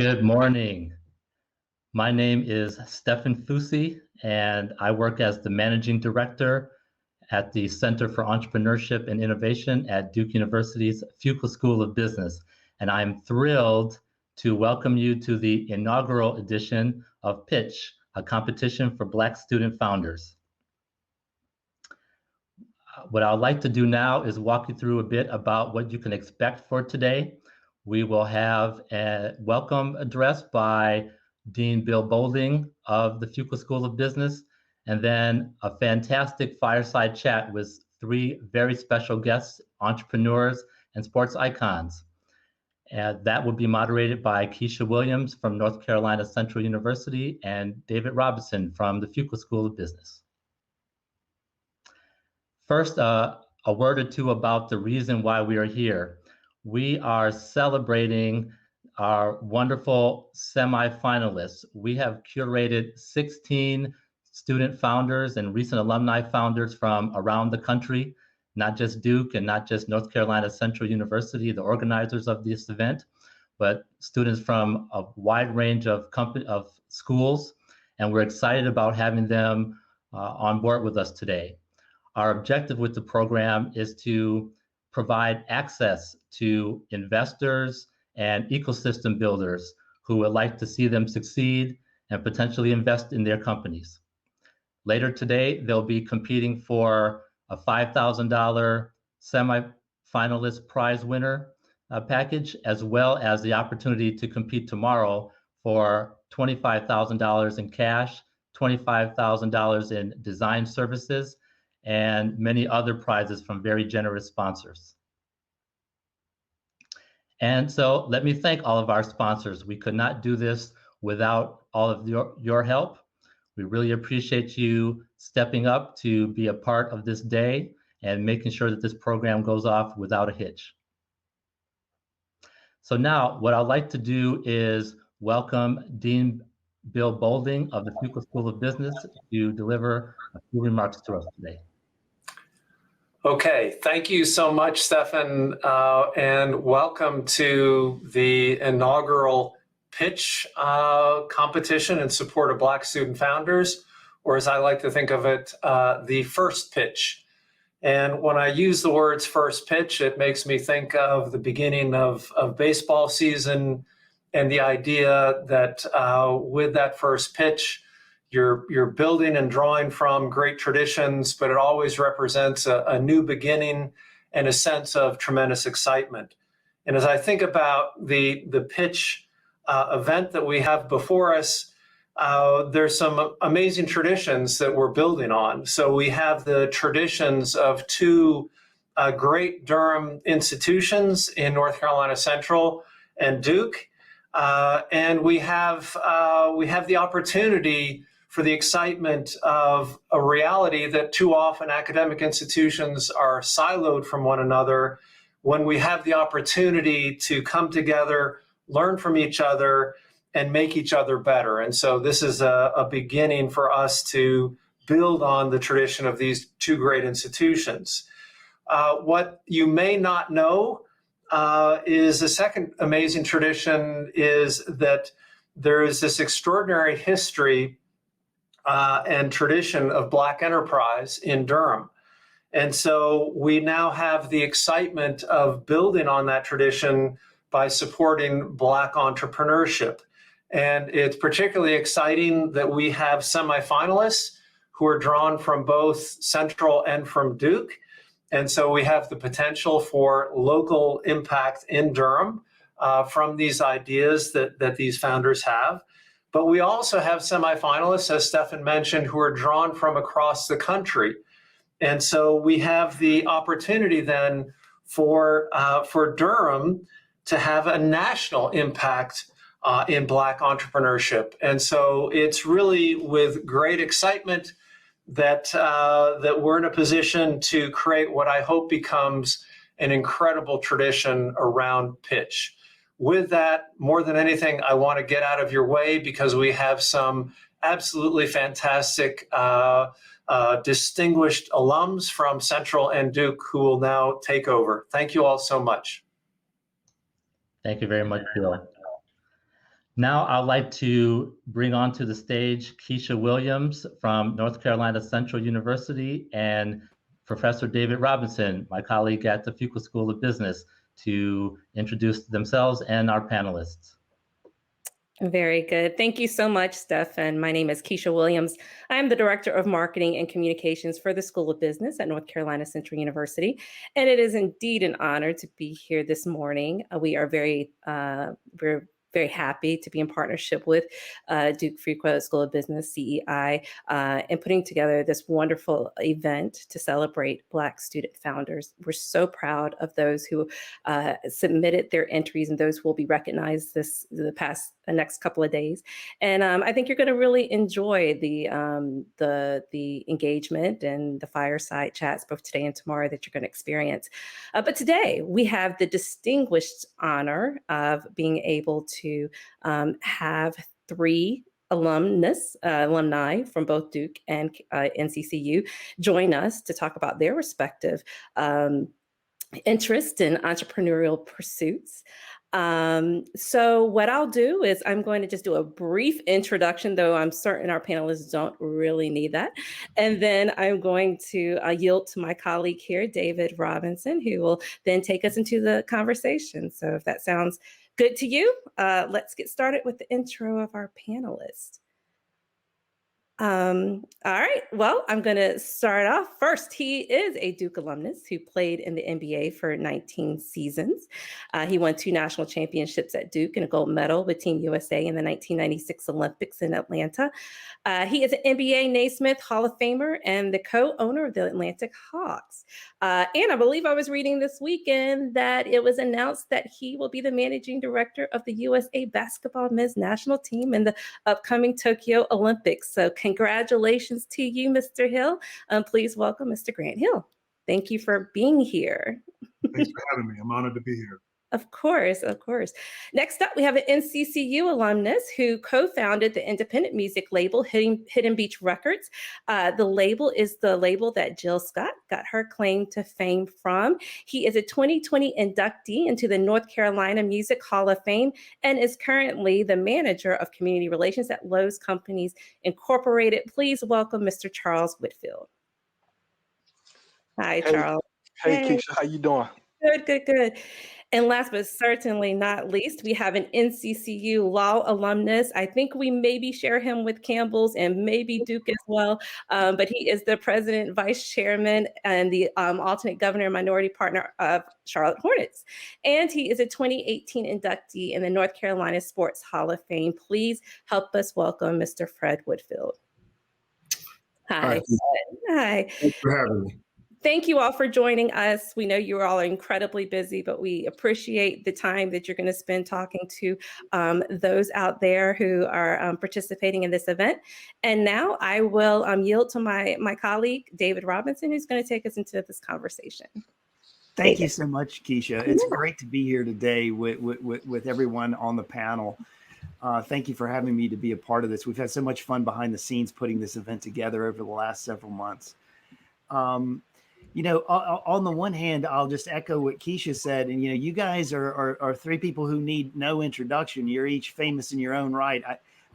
Good morning. My name is Stefan Fusi, and I work as the Managing Director at the Center for Entrepreneurship and Innovation at Duke University's Fuqua School of Business. And I'm thrilled to welcome you to the inaugural edition of Pitch, a competition for Black student founders. What I'd like to do now is walk you through a bit about what you can expect for today. We will have a welcome address by Dean Bill Boulding of the Fuqua School of Business, and then a fantastic fireside chat with three very special guests, entrepreneurs, and sports icons. And that will be moderated by Keisha Williams from North Carolina Central University and David Robinson from the Fuqua School of Business. First, a word or two about the reason why we are here. We are celebrating our wonderful semifinalists. We have curated 16 student founders and recent alumni founders from around the country, not just Duke and not just North Carolina Central University, the organizers of this event, but students from a wide range of schools. And we're excited about having them on board with us today. Our objective with the program is to provide access to investors and ecosystem builders who would like to see them succeed and potentially invest in their companies. Later today, they'll be competing for a $5,000 semifinalist prize winner package, as well as the opportunity to compete tomorrow for $25,000 in cash, $25,000 in design services, and many other prizes from very generous sponsors. And so let me thank all of our sponsors. We could not do this without all of your help. We really appreciate you stepping up to be a part of this day and making sure that this program goes off without a hitch. So now what I'd like to do is welcome Dean Bill Boulding of the Fuqua School of Business to deliver a few remarks to us today. Okay, thank you so much, Stefan, and welcome to the inaugural pitch competition in support of Black student founders, or as I like to think of it, the first pitch. And when I use the words first pitch, it makes me think of the beginning of baseball season and the idea that with that first pitch, you're building and drawing from great traditions, but it always represents a new beginning and a sense of tremendous excitement. And as I think about the pitch event that we have before us, there's some amazing traditions that we're building on. So we have the traditions of two great Durham institutions in North Carolina Central and Duke, and we have the opportunity for the excitement of a reality that too often academic institutions are siloed from one another, when we have the opportunity to come together, learn from each other, and make each other better. And so this is a beginning for us to build on the tradition of these two great institutions. What you may not know is the second amazing tradition is that there is this extraordinary history and tradition of Black enterprise in Durham. And so we now have the excitement of building on that tradition by supporting Black entrepreneurship. And it's particularly exciting that we have semifinalists who are drawn from both Central and from Duke. And so we have the potential for local impact in Durham from these ideas that these founders have. But we also have semifinalists, as Stefan mentioned, who are drawn from across the country. And so we have the opportunity then for Durham to have a national impact in Black entrepreneurship. And so it's really with great excitement that we're in a position to create what I hope becomes an incredible tradition around pitch. With that, more than anything, I want to get out of your way because we have some absolutely fantastic, distinguished alums from Central and Duke who will now take over. Thank you all so much. Thank you very much, Bill. Now I'd like to bring onto the stage Keisha Williams from North Carolina Central University and Professor David Robinson, my colleague at the Fuqua School of Business, to introduce themselves and our panelists. Very good. Thank you so much, Stefan. My name is Keisha Williams. I'm the Director of Marketing and Communications for the School of Business at North Carolina Central University. And it is indeed an honor to be here this morning. We are we're very happy to be in partnership with Duke Fuqua School of Business, CEI, and putting together this wonderful event to celebrate Black student founders. We're so proud of those who submitted their entries and those who will be recognized the next couple of days. And I think you're going to really enjoy the engagement and the fireside chats both today and tomorrow that you're going to experience. But today we have the distinguished honor of being able to have three alumni from both Duke and NCCU join us to talk about their respective interest in entrepreneurial pursuits. So what I'll do is I'm going to just do a brief introduction, though I'm certain our panelists don't really need that. And then I'm going to yield to my colleague here, David Robinson, who will then take us into the conversation. So if that sounds good to you, let's get started with the intro of our panelists. All right, well, I'm going to start off first. He is a Duke alumnus who played in the NBA for 19 seasons. He won 2 national championships at Duke and a gold medal with Team USA in the 1996 Olympics in Atlanta. He is an NBA Naismith Hall of Famer and the co-owner of the Atlantic Hawks. And I believe I was reading this weekend that it was announced that he will be the managing director of the USA basketball men's national team in the upcoming Tokyo Olympics. So congratulations to you, Mr. Hill. Please welcome Mr. Grant Hill. Thank you for being here. Thanks for having me. I'm honored to be here. Of course, of course. Next up, we have an NCCU alumnus who co-founded the independent music label Hidden Beach Records. The label is the label that Jill Scott got her claim to fame from. He is a 2020 inductee into the North Carolina Music Hall of Fame and is currently the manager of community relations at Lowe's Companies Incorporated. Please welcome Mr. Charles Whitfield. Hi, Charles. Hey, Keisha, how you doing? Good. And last but certainly not least, we have an NCCU law alumnus. I think we maybe share him with Campbell's and maybe Duke as well. But he is the president, vice chairman, and the alternate governor and minority partner of Charlotte Hornets. And he is a 2018 inductee in the North Carolina Sports Hall of Fame. Please help us welcome Mr. Fred Whitfield. Hi. Hi. Thanks for having me. Thank you all for joining us. We know you all are incredibly busy, but we appreciate the time that you're going to spend talking to those out there who are participating in this event. And now I will yield to my colleague, David Robinson, who's going to take us into this conversation. Thank you so much, Keisha. It's great to be here today with everyone on the panel. Thank you for having me to be a part of this. We've had so much fun behind the scenes putting this event together over the last several months. On the one hand, I'll just echo what Keisha said. And, you guys are three people who need no introduction. You're each famous in your own right.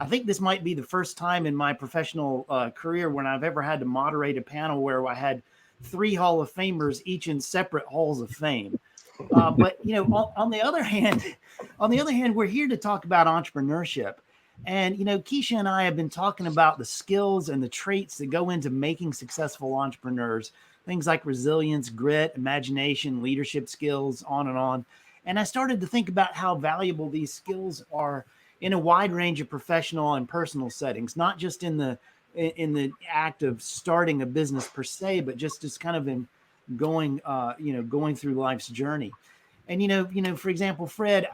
I think this might be the first time in my professional career when I've ever had to moderate a panel where I had 3 Hall of Famers, each in separate halls of fame. But, on the other hand, we're here to talk about entrepreneurship. And, Keisha and I have been talking about the skills and the traits that go into making successful entrepreneurs. Things like resilience, grit, imagination, leadership skills, on and on. And I started to think about how valuable these skills are in a wide range of professional and personal settings, not just in the act of starting a business per se, but just kind of in going through life's journey. And, for example, Fred,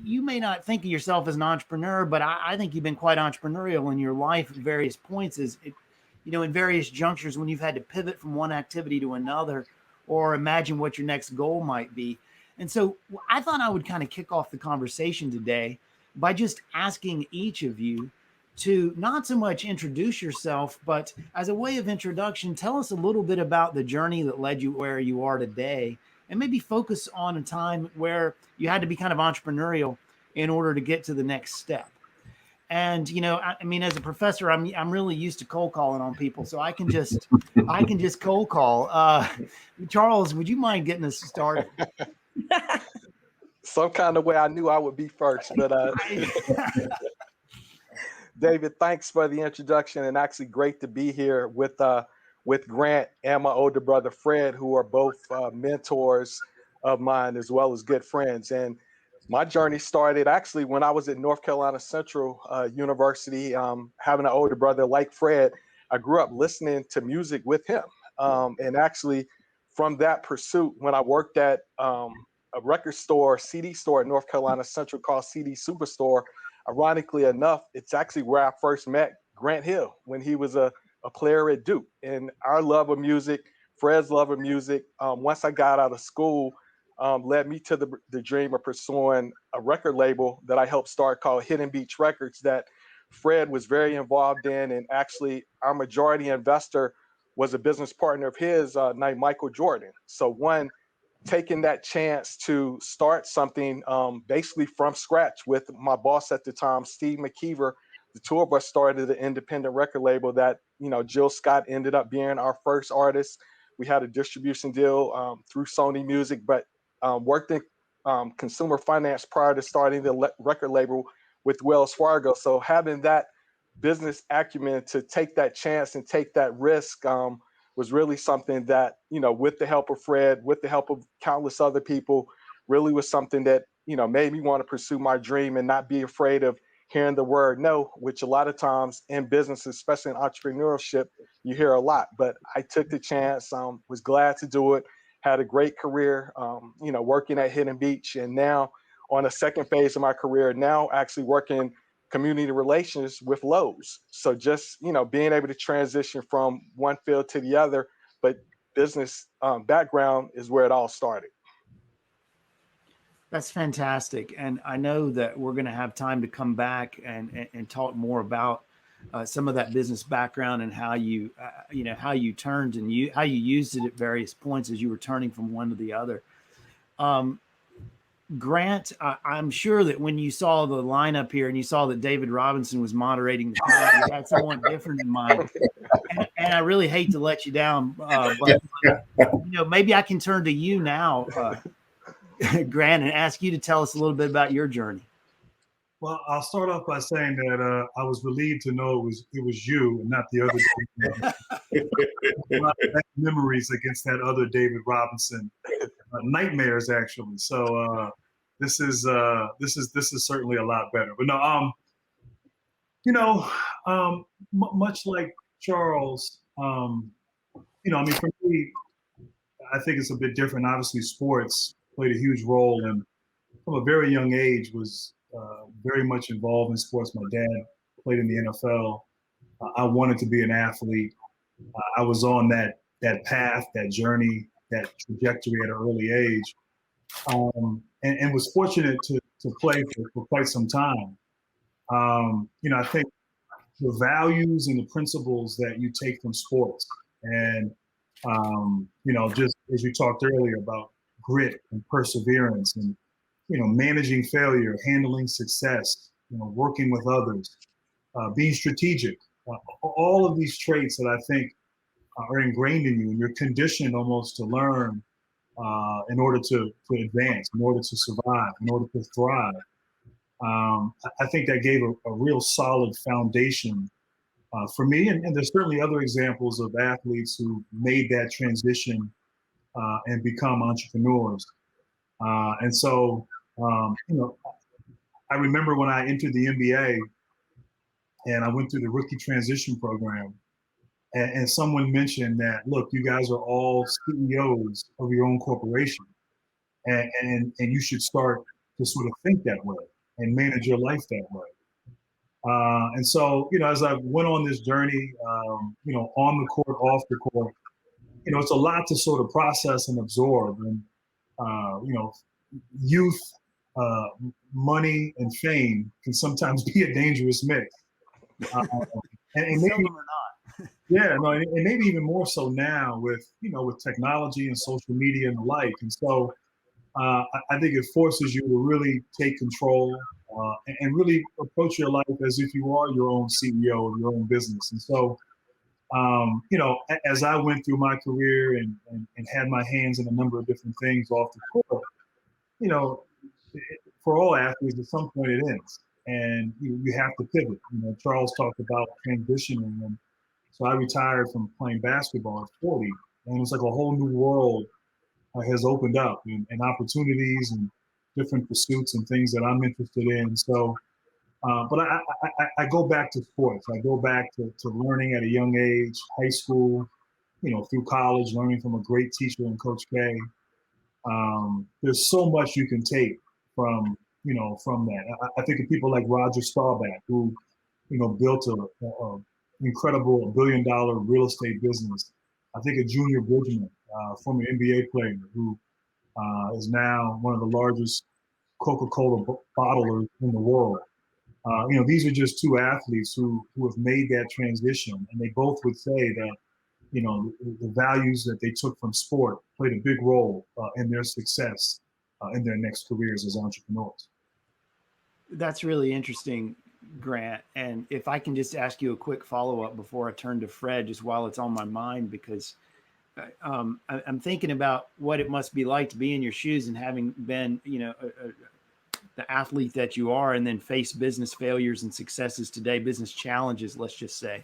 you may not think of yourself as an entrepreneur, but I think you've been quite entrepreneurial in your life at various points in various junctures when you've had to pivot from one activity to another or imagine what your next goal might be. And so I thought I would kind of kick off the conversation today by just asking each of you to not so much introduce yourself, but as a way of introduction, tell us a little bit about the journey that led you where you are today, and maybe focus on a time where you had to be kind of entrepreneurial in order to get to the next step. And I mean, as a professor, I'm really used to cold calling on people, so I can just cold call. Charles, would you mind getting us started? Some kind of way I knew I would be first, but David, thanks for the introduction, and actually great to be here with Grant and my older brother Fred, who are both mentors of mine as well as good friends. And my journey started actually when I was at North Carolina Central University. Having an older brother like Fred, I grew up listening to music with him. And actually from that pursuit, when I worked at a record store, CD store at North Carolina Central called CD Superstore, ironically enough, it's actually where I first met Grant Hill when he was a player at Duke. And our love of music, Fred's love of music, once I got out of school, led me to the dream of pursuing a record label that I helped start called Hidden Beach Records that Fred was very involved in. And actually our majority investor was a business partner of his named Michael Jordan. So taking that chance to start something basically from scratch with my boss at the time, Steve McKeever. The two of us started an independent record label that, Jill Scott ended up being our first artist. We had a distribution deal through Sony Music, but worked in consumer finance prior to starting the record label with Wells Fargo. So having that business acumen to take that chance and take that risk was really something that, with the help of Fred, with the help of countless other people, really was something that, made me want to pursue my dream and not be afraid of hearing the word no, which a lot of times in business, especially in entrepreneurship, you hear a lot. But I took the chance, was glad to do it, had a great career, working at Hidden Beach, and now on the second phase of my career, now actually working community relations with Lowe's. So just, being able to transition from one field to the other, but business background is where it all started. That's fantastic. And I know that we're going to have time to come back and talk more about some of that business background and how you turned and how you used it at various points as you were turning from one to the other. Grant, I'm sure that when you saw the lineup here and you saw that David Robinson was moderating the panel, you had someone different in mind. And I really hate to let you down, but maybe I can turn to you now, Grant, and ask you to tell us a little bit about your journey. Well, I'll start off by saying that I was relieved to know it was you and not the other David. Memories against that other David Robinson, nightmares actually. So this is certainly a lot better. But no, much like Charles, I mean, for me, I think it's a bit different. Obviously, sports played a huge role, and from a very young age was very much involved in sports. My dad played in the NFL. I wanted to be an athlete. I was on that path, that journey, that trajectory at an early age, and was fortunate to play for quite some time. I think the values and the principles that you take from sports, and just as you talked earlier about grit and perseverance and managing failure, handling success, working with others, being strategic, all of these traits that I think are ingrained in you, and you're conditioned almost to learn in order to advance, in order to survive, in order to thrive. I think that gave a real solid foundation for me, and there's certainly other examples of athletes who made that transition and become entrepreneurs. And so, I remember when I entered the NBA and I went through the rookie transition program, and someone mentioned that, look, you guys are all CEOs of your own corporation, and you should start to sort of think that way and manage your life that way. And so, as I went on this journey, on the court, off the court, it's a lot to sort of process and absorb. And, youth, money, and fame can sometimes be a dangerous mix. And maybe, or not. Yeah, no, and maybe even more so now with technology and social media and the like. And so I think it forces you to really take control, and really approach your life as if you are your own CEO of your own business. And so, as I went through my career and had my hands in a number of different things off the court, for all athletes, at some point it ends, and you have to pivot. Charles talked about transitioning, and so I retired from playing basketball at 40, and it's like a whole new world has opened up, and opportunities and different pursuits and things that I'm interested in. So, but I go back to sports. I go back to learning at a young age, high school, through college, learning from a great teacher and Coach K. There's so much you can take from that. I think of people like Roger Staubach, who built a incredible $1 billion real estate business. I think of Junior Bridgman, former NBA player, who is now one of the largest Coca-Cola bottlers in the world. These are just two athletes who have made that transition, and they both would say that the values that they took from sport played a big role in their success in their next careers as entrepreneurs. That's really interesting, Grant. And if I can just ask you a quick follow-up before I turn to Fred, just while it's on my mind, because I'm thinking about what it must be like to be in your shoes and having been, the athlete that you are, and then face business failures and successes today, business challenges, let's just say.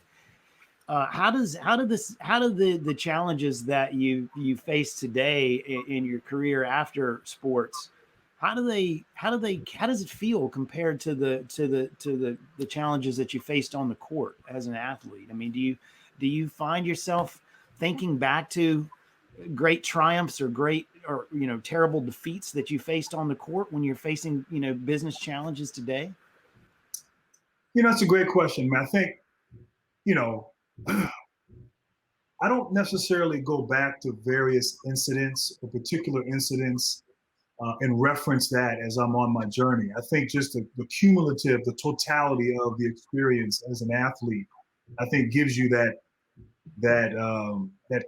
How do the challenges that you face today in your career after sports, how does it feel compared to the challenges that you faced on the court as an athlete? I mean, do you find yourself thinking back to great triumphs or terrible defeats that you faced on the court when you're facing business challenges today? It's a great question, man. I think I don't necessarily go back to various incidents or particular incidents and reference that as I'm on my journey. I think just the cumulative, the totality of the experience as an athlete, I think gives you that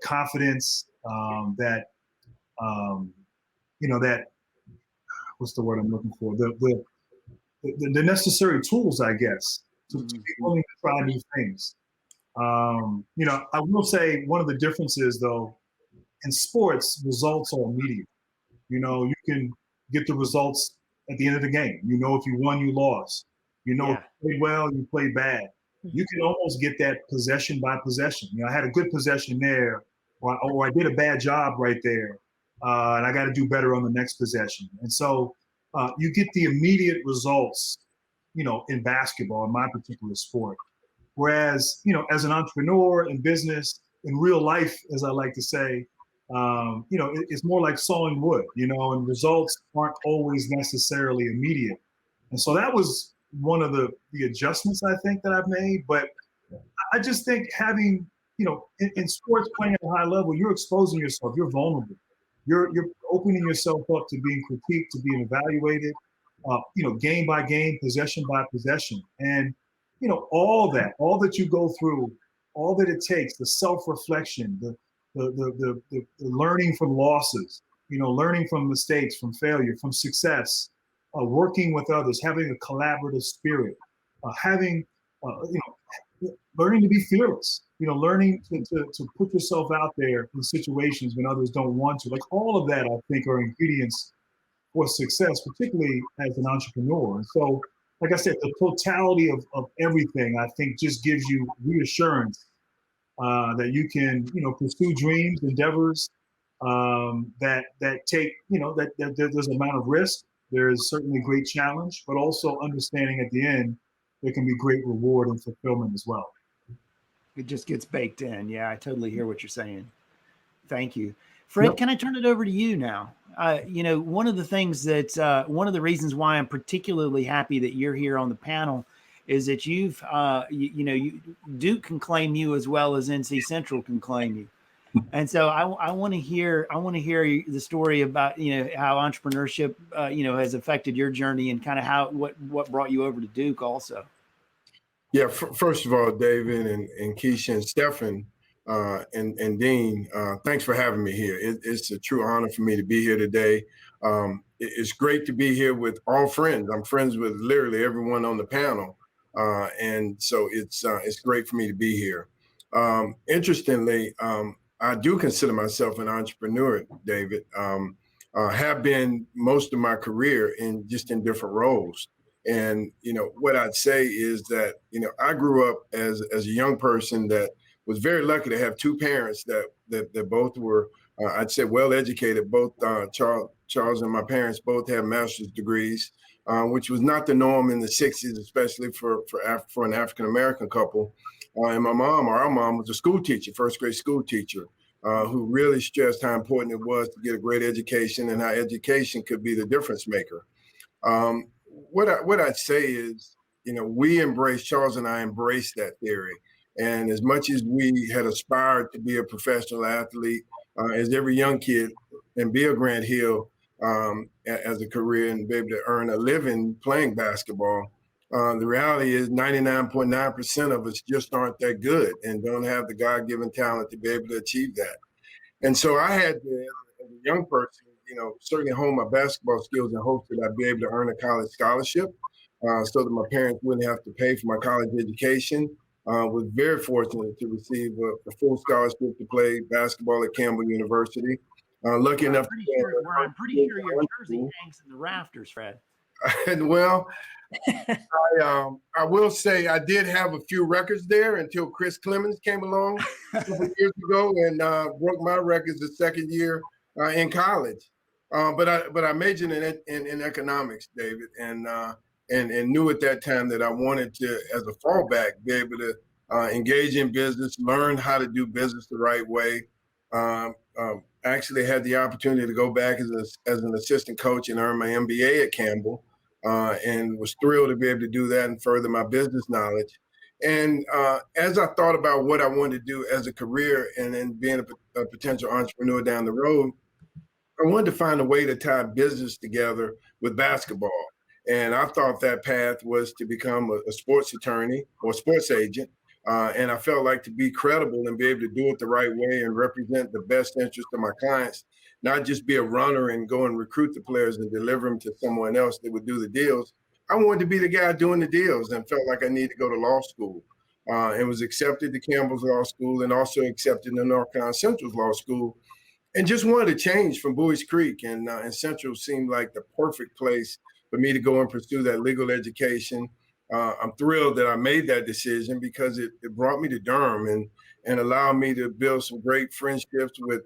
confidence, that what's the word I'm looking for? The necessary tools, I guess, to be willing to try new things. I will say one of the differences, though, in sports, results are immediate. You can get the results at the end of the game. If you won, you lost. If you played well, you played bad. You can almost get that possession by possession. I had a good possession there, or I did a bad job right there, and I got to do better on the next possession. And so you get the immediate results, in basketball, in my particular sport. Whereas, as an entrepreneur in business, in real life, as I like to say, it's more like sawing wood, and results aren't always necessarily immediate. And so that was one of the adjustments I think that I've made. But I just think having, in sports, playing at a high level, you're exposing yourself, you're vulnerable. You're opening yourself up to being critiqued, to being evaluated, game by game, possession by possession. And all that you go through, all that it takes, the self-reflection, the learning from losses, learning from mistakes, from failure, from success, working with others, having a collaborative spirit, learning to be fearless, learning to put yourself out there in situations when others don't want to. Like all of that, I think, are ingredients for success, particularly as an entrepreneur. And so, like I said, the totality of everything, I think, just gives you reassurance that you can, pursue dreams, endeavors that take, that there's an amount of risk. There is certainly great challenge, but also understanding at the end, there can be great reward and fulfillment as well. It just gets baked in. Yeah, I totally hear what you're saying. Thank you. Fred, Can I turn it over to you now? One of the things that one of the reasons why I'm particularly happy that you're here on the panel is that you've, Duke can claim you as well as NC Central can claim you. And so I want to hear the story about, how entrepreneurship, has affected your journey and kind of what brought you over to Duke also. Yeah. First of all, David and Keisha and Stefan, and Dean, thanks for having me here. It's a true honor for me to be here today. it's great to be here with all friends. I'm friends with literally everyone on the panel. And so it's great for me to be here. Interestingly, I do consider myself an entrepreneur, David. Have been most of my career in different roles. And, what I'd say is that, I grew up as a young person that was very lucky to have two parents that both were, I'd say, well-educated. Both Charles and my parents both have master's degrees, which was not the norm in the 60s, especially for an African-American couple. And our mom was a school teacher, first grade school teacher, who really stressed how important it was to get a great education and how education could be the difference maker. What I'd say is, Charles and I embraced that theory. And as much as we had aspired to be a professional athlete, as every young kid, and be a Grant Hill as a career and be able to earn a living playing basketball, the reality is 99.9% of us just aren't that good and don't have the God-given talent to be able to achieve that. And so I had to, as a young person, certainly hone my basketball skills in hopes that I'd be able to earn a college scholarship so that my parents wouldn't have to pay for my college education. Was very fortunate to receive a full scholarship to play basketball at Campbell University. Lucky enough. I'm pretty sure your jersey hangs in the rafters, Fred. And well, I will say I did have a few records there until Chris Clemens came along a couple of years ago and broke my records the second year in college. But I majored in economics, David, and knew at that time that I wanted to, as a fallback, be able to engage in business, learn how to do business the right way. Actually had the opportunity to go back as an assistant coach and earn my MBA at Campbell, and was thrilled to be able to do that and further my business knowledge. And as I thought about what I wanted to do as a career and then being a potential entrepreneur down the road, I wanted to find a way to tie business together with basketball. And I thought that path was to become a sports attorney or sports agent. And I felt like to be credible and be able to do it the right way and represent the best interest of my clients, not just be a runner and go and recruit the players and deliver them to someone else that would do the deals. I wanted to be the guy doing the deals and felt like I needed to go to law school. And was accepted to Campbell's Law School and also accepted to North Carolina Central's Law School. And just wanted to change from Bowies Creek, and Central seemed like the perfect place for me to go and pursue that legal education. I'm thrilled that I made that decision because it brought me to Durham and allowed me to build some great friendships with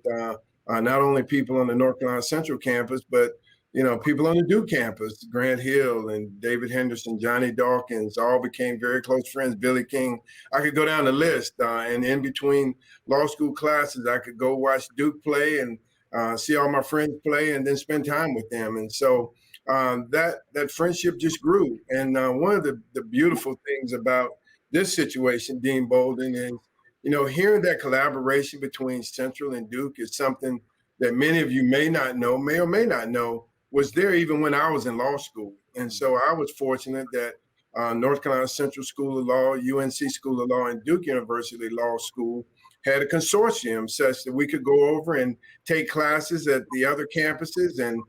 not only people on the North Carolina Central campus, but people on the Duke campus. Grant Hill and David Henderson, Johnny Dawkins, all became very close friends. Billy King. I could go down the list. And in between law school classes, I could go watch Duke play and see all my friends play and then spend time with them. And so that friendship just grew. And one of the beautiful things about this situation, Dean Bolden, is, hearing that collaboration between Central and Duke is something that many of you may or may not know, was there even when I was in law school. And so I was fortunate that North Carolina Central School of Law, UNC School of Law, and Duke University Law School had a consortium such that we could go over and take classes at the other campuses and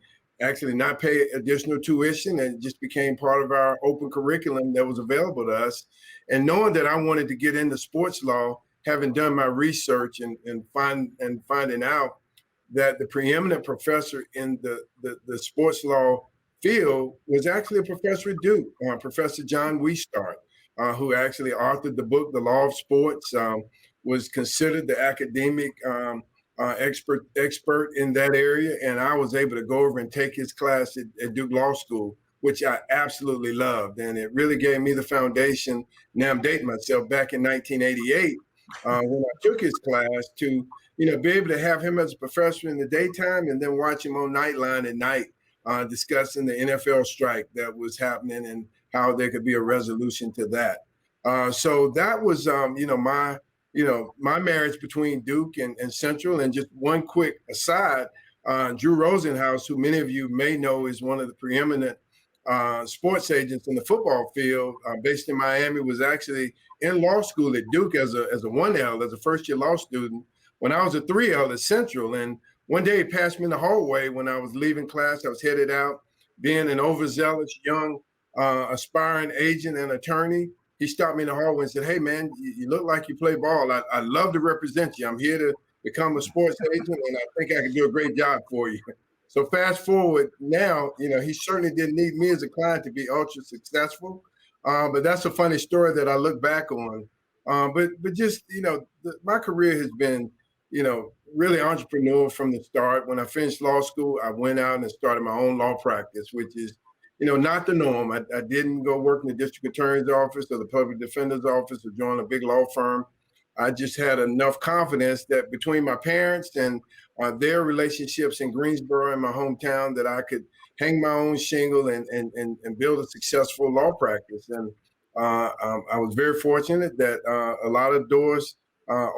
actually not pay additional tuition, and it just became part of our open curriculum that was available to us. And knowing that I wanted to get into sports law, having done my research and finding out that the preeminent professor in the sports law field was actually a professor at Duke, Professor John Wiestart, who actually authored the book, The Law of Sports, was considered the academic expert in that area. And I was able to go over and take his class at Duke Law School, which I absolutely loved. And it really gave me the foundation. Now I'm dating myself, back in 1988, when I took his class, to be able to have him as a professor in the daytime and then watch him on Nightline at night discussing the NFL strike that was happening and how there could be a resolution to that. So that was, my marriage between Duke and Central. And just one quick aside, Drew Rosenhaus, who many of you may know is one of the preeminent sports agents in the football field, based in Miami, was actually in law school at Duke as a 1L, as a first-year law student, when I was a 3L at Central. And one day he passed me in the hallway when I was leaving class. I was headed out, being an overzealous young aspiring agent and attorney. He stopped me in the hallway and said, "Hey, man, you look like you play ball. I love to represent you. I'm here to become a sports agent, and I think I can do a great job for you." So fast forward now, he certainly didn't need me as a client to be ultra successful. But that's a funny story that I look back on. But just, my career has been, really entrepreneurial from the start. When I finished law school, I went out and started my own law practice, which is not the norm. I didn't go work in the district attorney's office or the public defender's office or join a big law firm. I just had enough confidence that between my parents and their relationships in Greensboro, in my hometown, that I could hang my own shingle and build a successful law practice. And I was very fortunate that a lot of doors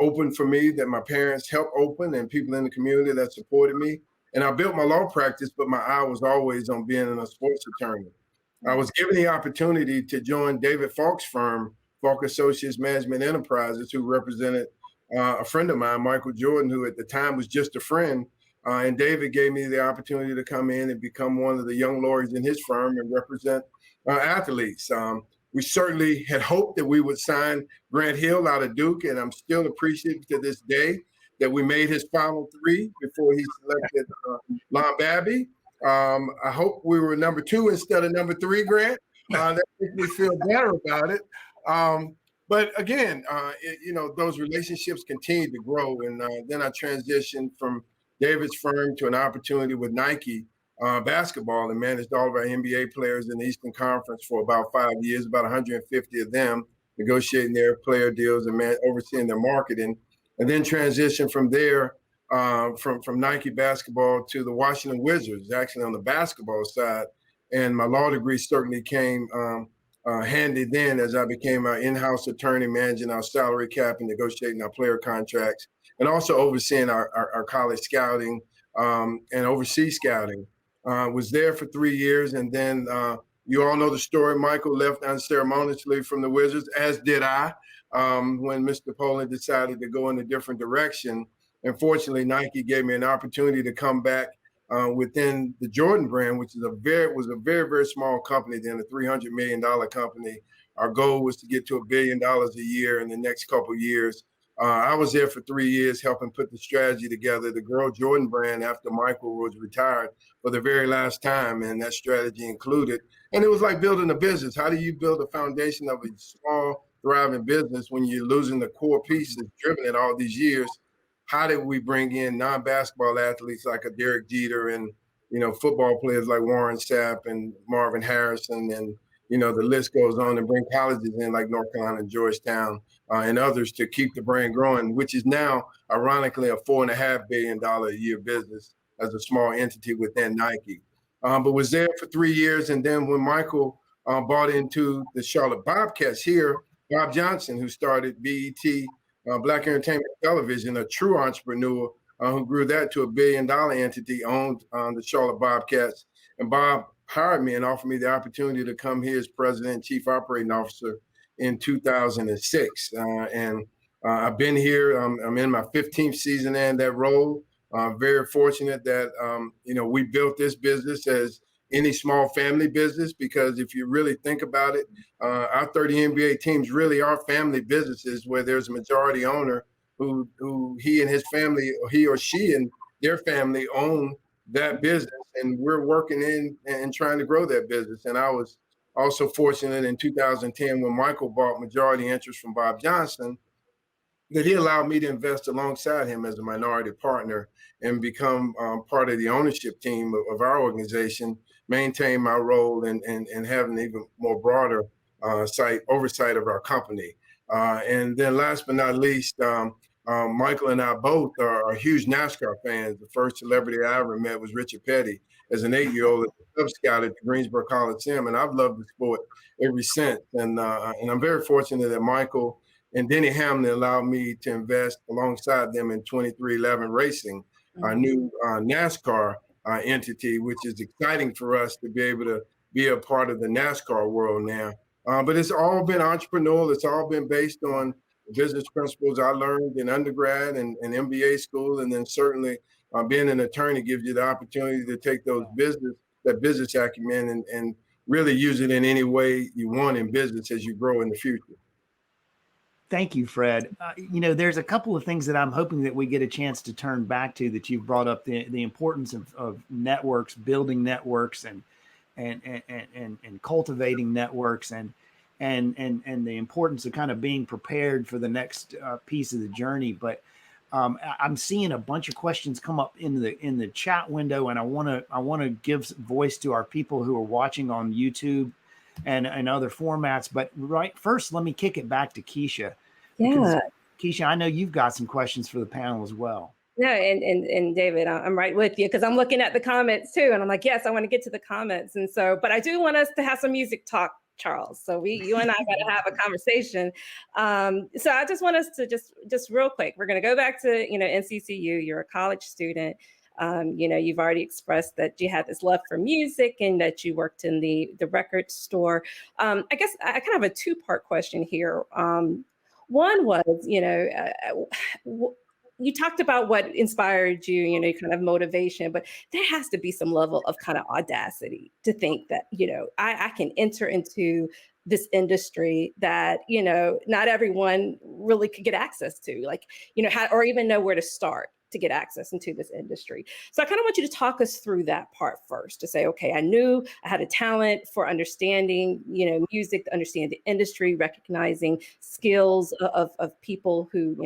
opened for me that my parents helped open, and people in the community that supported me. And I built my law practice, but my eye was always on being a sports attorney. I was given the opportunity to join David Falk's firm, Falk Associates Management Enterprises, who represented a friend of mine, Michael Jordan, who at the time was just a friend. And David gave me the opportunity to come in and become one of the young lawyers in his firm and represent athletes. We certainly had hoped that we would sign Grant Hill out of Duke, and I'm still appreciative to this day that we made his final three before he selected Lon Babby. I hope we were number 2 instead of number 3, Grant. That makes me feel better about it. But again, those relationships continued to grow. And then I transitioned from David's firm to an opportunity with Nike basketball and managed all of our NBA players in the Eastern Conference for about 5 years, about 150 of them, negotiating their player deals and overseeing their marketing. And then transitioned from there, from Nike basketball to the Washington Wizards, actually on the basketball side. And my law degree certainly came handy then as I became our in-house attorney, managing our salary cap and negotiating our player contracts, and also overseeing our college scouting and overseas scouting. Was there for 3 years, and then you all know the story. Michael left unceremoniously from the Wizards, as did I, when Mr. Poland decided to go in a different direction. And fortunately, Nike gave me an opportunity to come back within the Jordan brand, which is was a very, very small company then, a $300 million company. Our goal was to get to $1 billion a year in the next couple of years. I was there for 3 years helping put the strategy together to grow Jordan brand after Michael was retired for the very last time, and that strategy included. And it was like building a business. How do you build a foundation of a small, thriving business when you're losing the core pieces driven it all these years? How did we bring in non-basketball athletes like a Derek Jeter and, football players like Warren Sapp and Marvin Harrison and, the list goes on, and bring colleges in like North Carolina and Georgetown and others to keep the brand growing, which is now, ironically, a $4.5 billion a year business as a small entity within Nike. But was there for 3 years. And then when Michael bought into the Charlotte Bobcats here, Bob Johnson, who started BET, Black Entertainment Television, a true entrepreneur who grew that to $1 billion entity, owned the Charlotte Bobcats. And Bob hired me and offered me the opportunity to come here as president and chief operating officer in 2006. I've been here. I'm in my 15th season in that role. Very fortunate that, we built this business as any small family business, because if you really think about it, our 30 NBA teams really are family businesses where there's a majority owner who he and his family, or he or she and their family own that business. And we're working in and trying to grow that business. And I was also fortunate in 2010 when Michael bought majority interest from Bob Johnson, that he allowed me to invest alongside him as a minority partner and become part of the ownership team of our organization, maintain my role and have an even more broader oversight of our company. And then last but not least, Michael and I both are huge NASCAR fans. The first celebrity I ever met was Richard Petty as an 8-year-old Cub Scout at the Greensboro Coliseum, and I've loved the sport ever since. And I'm very fortunate that Michael and Denny Hamlin allowed me to invest alongside them in 2311 Racing, our new NASCAR entity, which is exciting for us to be able to be a part of the NASCAR world now. But it's all been entrepreneurial. It's all been based on business principles I learned in undergrad and MBA school, and then certainly being an attorney gives you the opportunity to take that business acumen and really use it in any way you want in business as you grow in the future. Thank you, Fred. There's a couple of things that I'm hoping that we get a chance to turn back to that you've brought up, the importance of networks, building networks, and cultivating networks, and the importance of kind of being prepared for the next piece of the journey. But I'm seeing a bunch of questions come up in the chat window, and I want to give voice to our people who are watching on YouTube and other formats. But first, let me kick it back to Keisha. Yeah. Keisha, I know you've got some questions for the panel as well. No, and David, I'm right with you, because I'm looking at the comments too, and I'm like, yes, I want to get to the comments. And so, but I do want us to have some music talk, Charles. So you and I got to have a conversation. So I just want us to just real quick, we're going to go back to, NCCU. You're a college student. You've already expressed that you had this love for music and that you worked in the record store. I guess I kind of have a two-part question here. One was, you talked about what inspired you, kind of motivation, but there has to be some level of kind of audacity to think that, I can enter into this industry that, not everyone really could get access to, or even know where to start to get access into this industry. So I kind of want you to talk us through that part first, to say, okay, I knew I had a talent for understanding, music, to understand the industry, recognizing skills of people who,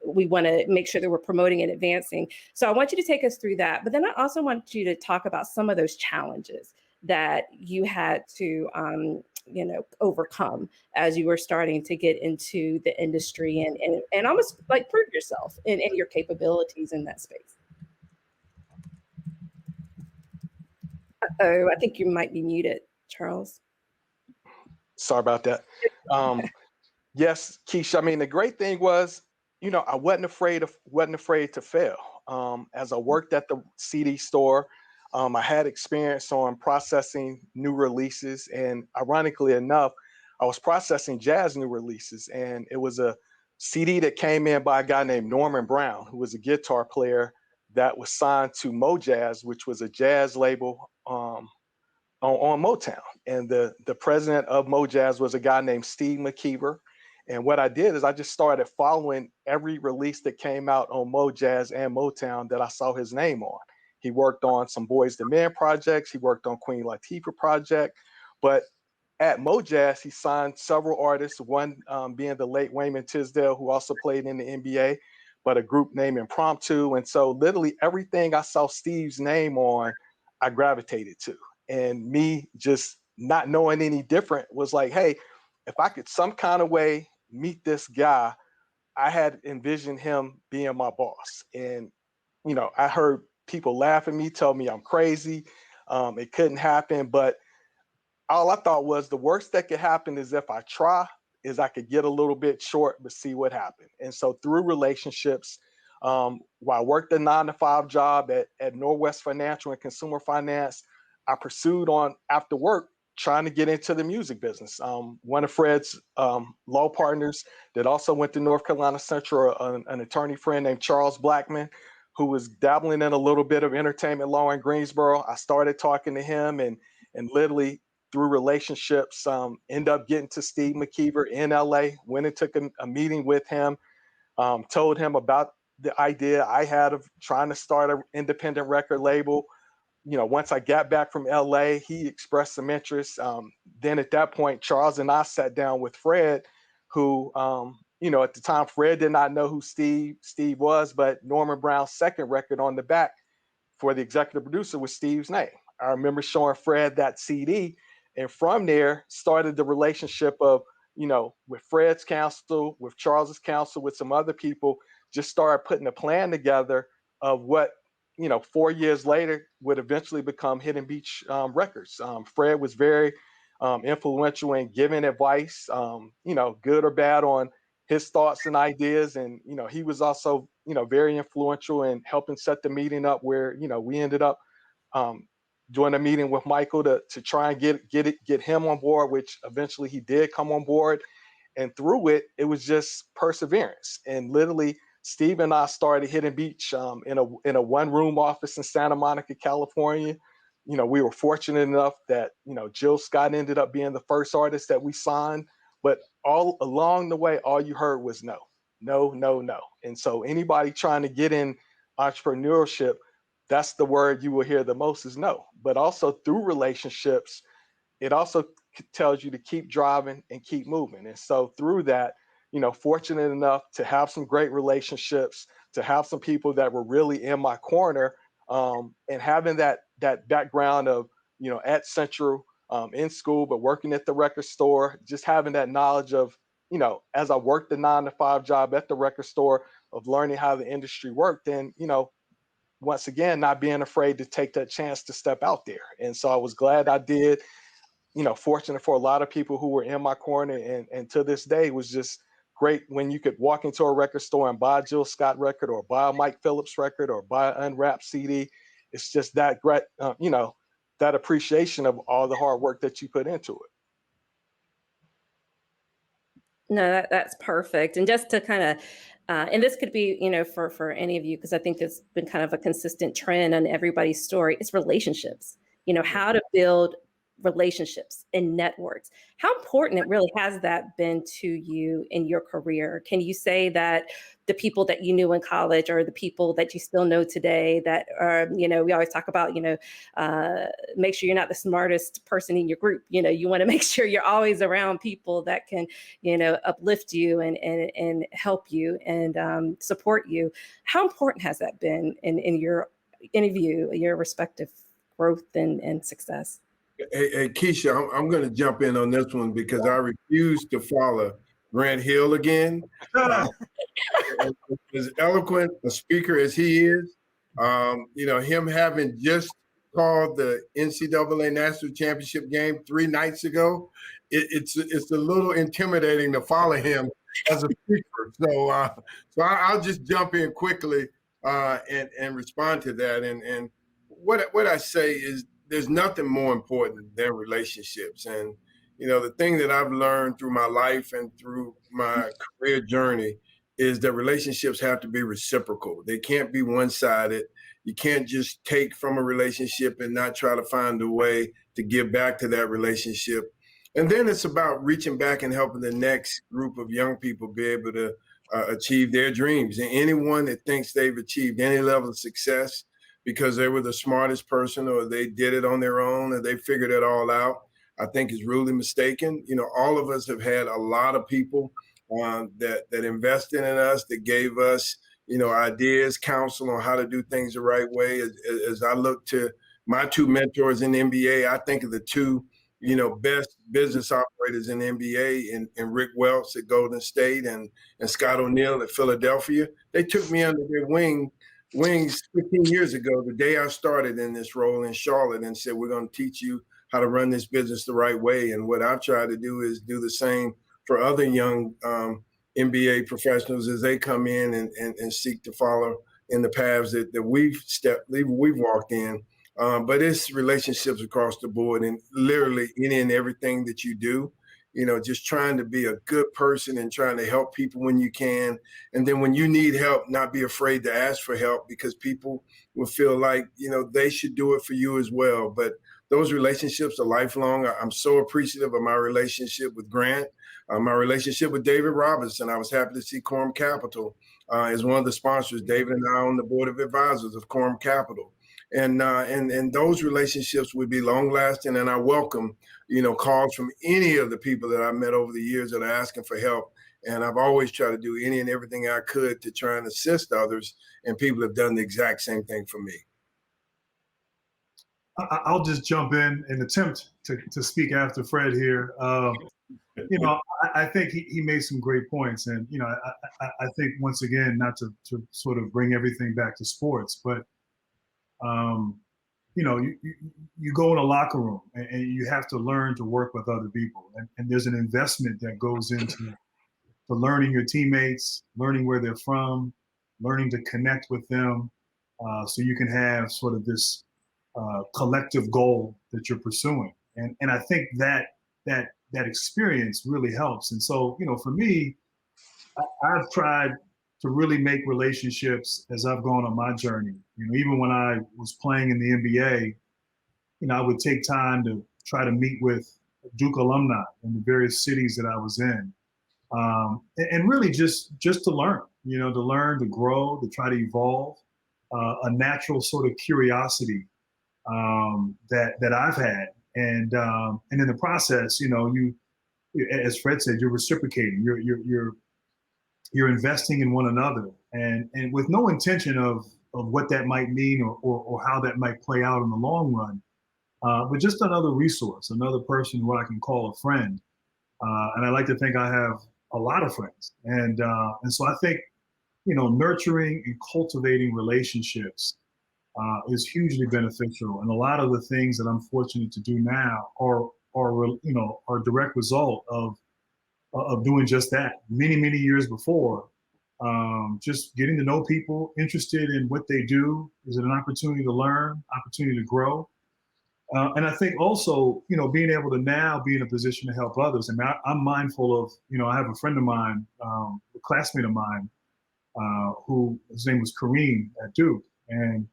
we want to make sure that we're promoting and advancing. So I want you to take us through that. But then I also want you to talk about some of those challenges that you had to, overcome as you were starting to get into the industry and almost like prove yourself and your capabilities in that space. I think you might be muted, Charles. Sorry about that. Yes, Keisha. I mean, the great thing was, I wasn't afraid to fail. As I worked at the CD store, I had experience on processing new releases, and ironically enough, I was processing jazz new releases, and it was a CD that came in by a guy named Norman Brown, who was a guitar player that was signed to Mojazz, which was a jazz label on Motown. And the president of Mojazz was a guy named Steve McKeever. And what I did is I just started following every release that came out on Mojazz and Motown that I saw his name on. He worked on some Boyz II Men projects. He worked on Queen Latifah project. But at Mojazz, he signed several artists, one being the late Wayman Tisdale, who also played in the NBA, but a group named Impromptu. And so literally everything I saw Steve's name on, I gravitated to. And me just not knowing any different was like, hey, if I could some kind of way meet this guy, I had envisioned him being my boss. And, I heard people laugh at me, tell me I'm crazy. It couldn't happen. But all I thought was the worst that could happen is if I try, is I could get a little bit short, but see what happened. And so through relationships, while I worked a 9-to-5 job at Northwest Financial and Consumer Finance, I pursued on after work trying to get into the music business. One of Fred's law partners that also went to North Carolina Central, an attorney friend named Charles Blackman, who was dabbling in a little bit of entertainment law in Greensboro. I started talking to him and literally through relationships, end up getting to Steve McKeever in LA, went and took a meeting with him, told him about the idea I had of trying to start an independent record label. Once I got back from LA, he expressed some interest. Then at that point, Charles and I sat down with Fred, who, at the time, Fred did not know who Steve was, but Norman Brown's second record on the back for the executive producer was Steve's name. I remember showing Fred that CD, and from there started the relationship of, with Fred's counsel, with Charles's counsel, with some other people, just started putting a plan together of what, 4 years later would eventually become Hidden Beach Records. Fred was very influential in giving advice, good or bad on his thoughts and ideas. And, he was also, very influential in helping set the meeting up where, we ended up doing a meeting with Michael to try and get him on board, which eventually he did come on board. And through it, it was just perseverance. And literally, Steve and I started Hidden Beach in a one-room office in Santa Monica, California. You know, we were fortunate enough that, you know, Jill Scott ended up being the first artist that we signed. But all along the way, all you heard was no, no, no, no. And so anybody trying to get in entrepreneurship, that's the word you will hear the most is no. But also through relationships, it also tells you to keep driving and keep moving. And so through that, you know, fortunate enough to have some great relationships, to have some people that were really in my corner, and having that background of, you know, at Central, in school, but working at the record store, just having that knowledge of, you know, as I worked the 9-to-5 job at the record store, of learning how the industry worked, and, you know, once again, not being afraid to take that chance to step out there. And so I was glad I did. You know, fortunate for a lot of people who were in my corner, and to this day was just great when you could walk into a record store and buy a Jill Scott record or buy a Mike Phillips record or buy an Unwrapped CD. It's just that great, you know, that appreciation of all the hard work that you put into it. No, that's perfect. And just to kind of, and this could be, you know, for any of you, because I think it's been kind of a consistent trend on everybody's story, it's relationships, you know, how to build relationships and networks. How important it really has that been to you in your career? Can you say that the people that you knew in college or the people that you still know today that are, you know, we always talk about, you know, make sure you're not the smartest person in your group. You know, you want to make sure you're always around people that can, you know, uplift you and help you and support you. How important has that been in your interview, your respective growth and success? Hey, Keisha, I'm going to jump in on this one because I refuse to follow Grant Hill again. As eloquent a speaker as he is, you know, him having just called the NCAA National Championship game 3 nights ago, it's a little intimidating to follow him as a speaker. So I'll just jump in quickly and respond to that. And what I say is, there's nothing more important than relationships. And, you know, the thing that I've learned through my life and through my career journey is that relationships have to be reciprocal. They can't be one-sided. You can't just take from a relationship and not try to find a way to give back to that relationship. And then it's about reaching back and helping the next group of young people be able to achieve their dreams. And anyone that thinks they've achieved any level of success because they were the smartest person or they did it on their own or they figured it all out, I think is really mistaken. You know, all of us have had a lot of people that invested in us, that gave us, you know, ideas, counsel on how to do things the right way. As I look to my 2 mentors in the NBA, I think of the 2, you know, best business operators in the NBA, and Rick Welts at Golden State and Scott O'Neil at Philadelphia. They took me under their wings 15 years ago, the day I started in this role in Charlotte, and said, we're going to teach you how to run this business the right way. And what I've tried to do is do the same for other young NBA professionals as they come in and seek to follow in the paths that we've walked in. But it's relationships across the board, and literally any and everything that you do. You know, just trying to be a good person and trying to help people when you can. And then when you need help, not be afraid to ask for help, because people will feel like, you know, they should do it for you as well. But those relationships are lifelong. I'm so appreciative of my relationship with Grant, my relationship with David Robinson. I was happy to see Quorum Capital as one of the sponsors. David and I are on the board of advisors of Quorum Capital. And those relationships would be long lasting. And I welcome, you know, calls from any of the people that I've met over the years that are asking for help. And I've always tried to do any and everything I could to try and assist others. And people have done the exact same thing for me. I'll just jump in and attempt to speak after Fred here. You know, I think he made some great points. And, you know, I think, once again, not to sort of bring everything back to sports, but you know, you go in a locker room and you have to learn to work with other people. And there's an investment that goes into learning your teammates, learning where they're from, learning to connect with them, so you can have sort of this collective goal that you're pursuing. And I think that that experience really helps. And so, for me, I've tried to really make relationships as I've gone on my journey. Even when I was playing in the NBA, I would take time to try to meet with Duke alumni in the various cities that I was in, and really just to learn, to grow, to try to evolve, a natural sort of curiosity that I've had, and in the process, you, as Fred said, you're reciprocating, you're investing in one another, and with no intention of what that might mean or how that might play out in the long run, but just another resource, another person who I can call a friend, and I like to think I have a lot of friends, and so I think nurturing and cultivating relationships is hugely beneficial, and a lot of the things that I'm fortunate to do now are a direct result of doing just that. Many years before, just getting to know people, interested in what they do, is it an opportunity to learn, opportunity to grow, and I think also being able to now be in a position to help others. I mean, I'm mindful of I have a friend of mine, a classmate of mine, who his name was Kareem at Duke, and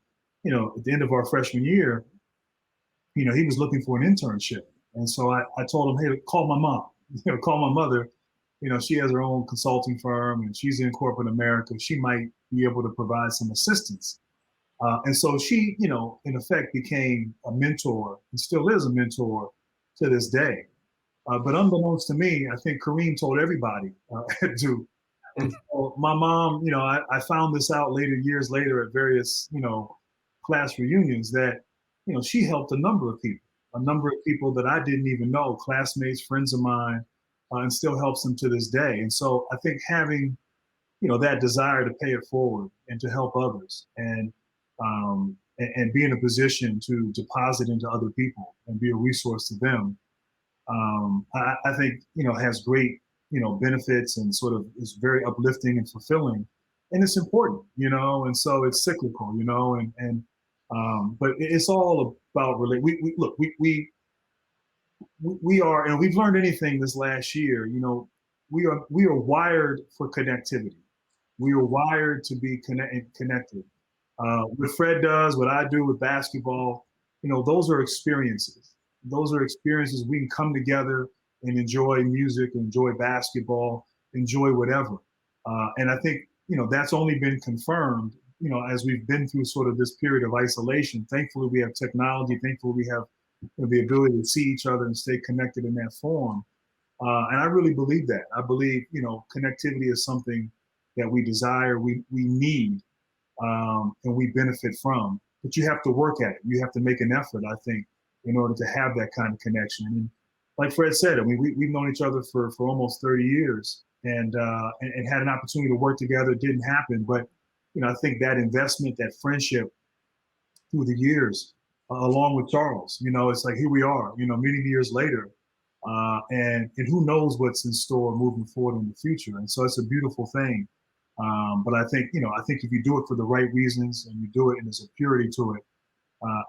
at the end of our freshman year, he was looking for an internship, and so I told him, hey, call my mom, call my mother. She has her own consulting firm and she's in corporate America. She might be able to provide some assistance. And so she, in effect, became a mentor and still is a mentor to this day. But unbeknownst to me, I think Kareem told everybody at Duke. And so my mom, I found this out years later at various, class reunions that, she helped a number of people that I didn't even know, classmates, friends of mine, and still helps them to this day. And so I think having, that desire to pay it forward and to help others and be in a position to deposit into other people and be a resource to them, I think, has great, benefits and sort of is very uplifting and fulfilling. And it's important, and so it's cyclical, but it's all about we are, and we've learned anything this last year, we are wired for connectivity. We are wired to be connected. What Fred does, what I do with basketball, those are experiences. Those are experiences we can come together and enjoy music, enjoy basketball, enjoy whatever. And I think, that's only been confirmed, as we've been through sort of this period of isolation. Thankfully, we have technology. Thankfully, we have the ability to see each other and stay connected in that form. And I really believe that. I believe, connectivity is something that we desire, we need, and we benefit from. But you have to work at it. You have to make an effort, I think, in order to have that kind of connection. And like Fred said, I mean, we've known each other for almost 30 years and had an opportunity to work together. It didn't happen. But, I think that investment, that friendship through the years, along with Charles, it's like, here we are, many years later. And who knows what's in store moving forward in the future. And so it's a beautiful thing. But I think if you do it for the right reasons and you do it and there's a purity to it,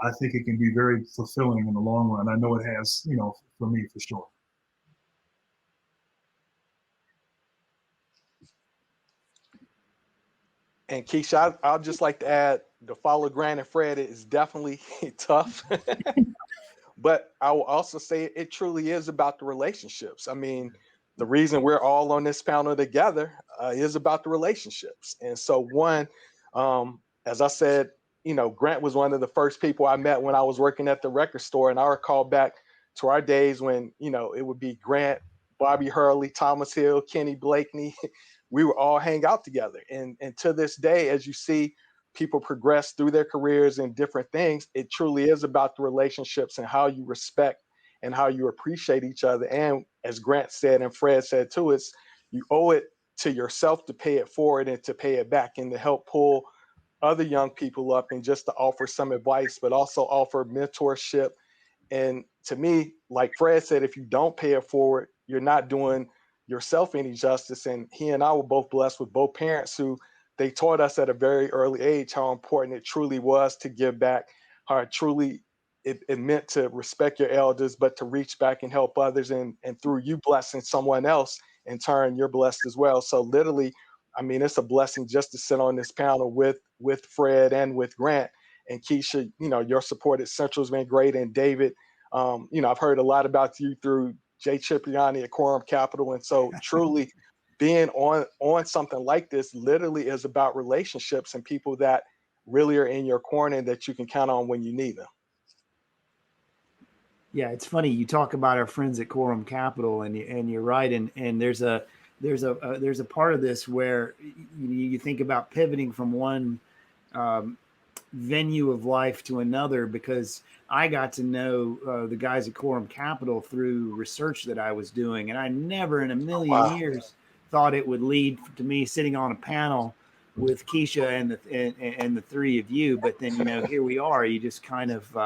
I think it can be very fulfilling in the long run. I know it has, for me, for sure. And Keisha, I'll just like to add, to follow Grant and Fred is definitely tough. But I will also say it truly is about the relationships. I mean, the reason we're all on this panel together is about the relationships. And so one, as I said, Grant was one of the first people I met when I was working at the record store. And I recall back to our days when, it would be Grant, Bobby Hurley, Thomas Hill, Kenny Blakeney. We would all hang out together. And to this day, as you see people progress through their careers and different things, it truly is about the relationships and how you respect and how you appreciate each other. And as Grant said and Fred said too, it's you owe it to yourself to pay it forward and to pay it back and to help pull other young people up and just to offer some advice, but also offer mentorship. And to me, like Fred said, if you don't pay it forward, you're not doing yourself any justice. And he and I were both blessed with both parents who they taught us at a very early age how important it truly was to give back, how it truly it meant to respect your elders, but to reach back and help others, and through you blessing someone else, in turn, you're blessed as well. So literally, I mean, it's a blessing just to sit on this panel with Fred and with Grant. And Keisha, you know, your support at Central's been great. And David, you know, I've heard a lot about you through Jay Cipriani at Quorum Capital. And so truly being on something like this literally is about relationships and people that really are in your corner and that you can count on when you need them. Yeah, it's funny you talk about our friends at Quorum Capital, and you're right, and there's a part of this where you think about pivoting from one venue of life to another, because I got to know the guys at Quorum Capital through research that I was doing, and I never in a million years thought it would lead to me sitting on a panel with Keisha and the three of you. But then, you know, here we are. You just kind of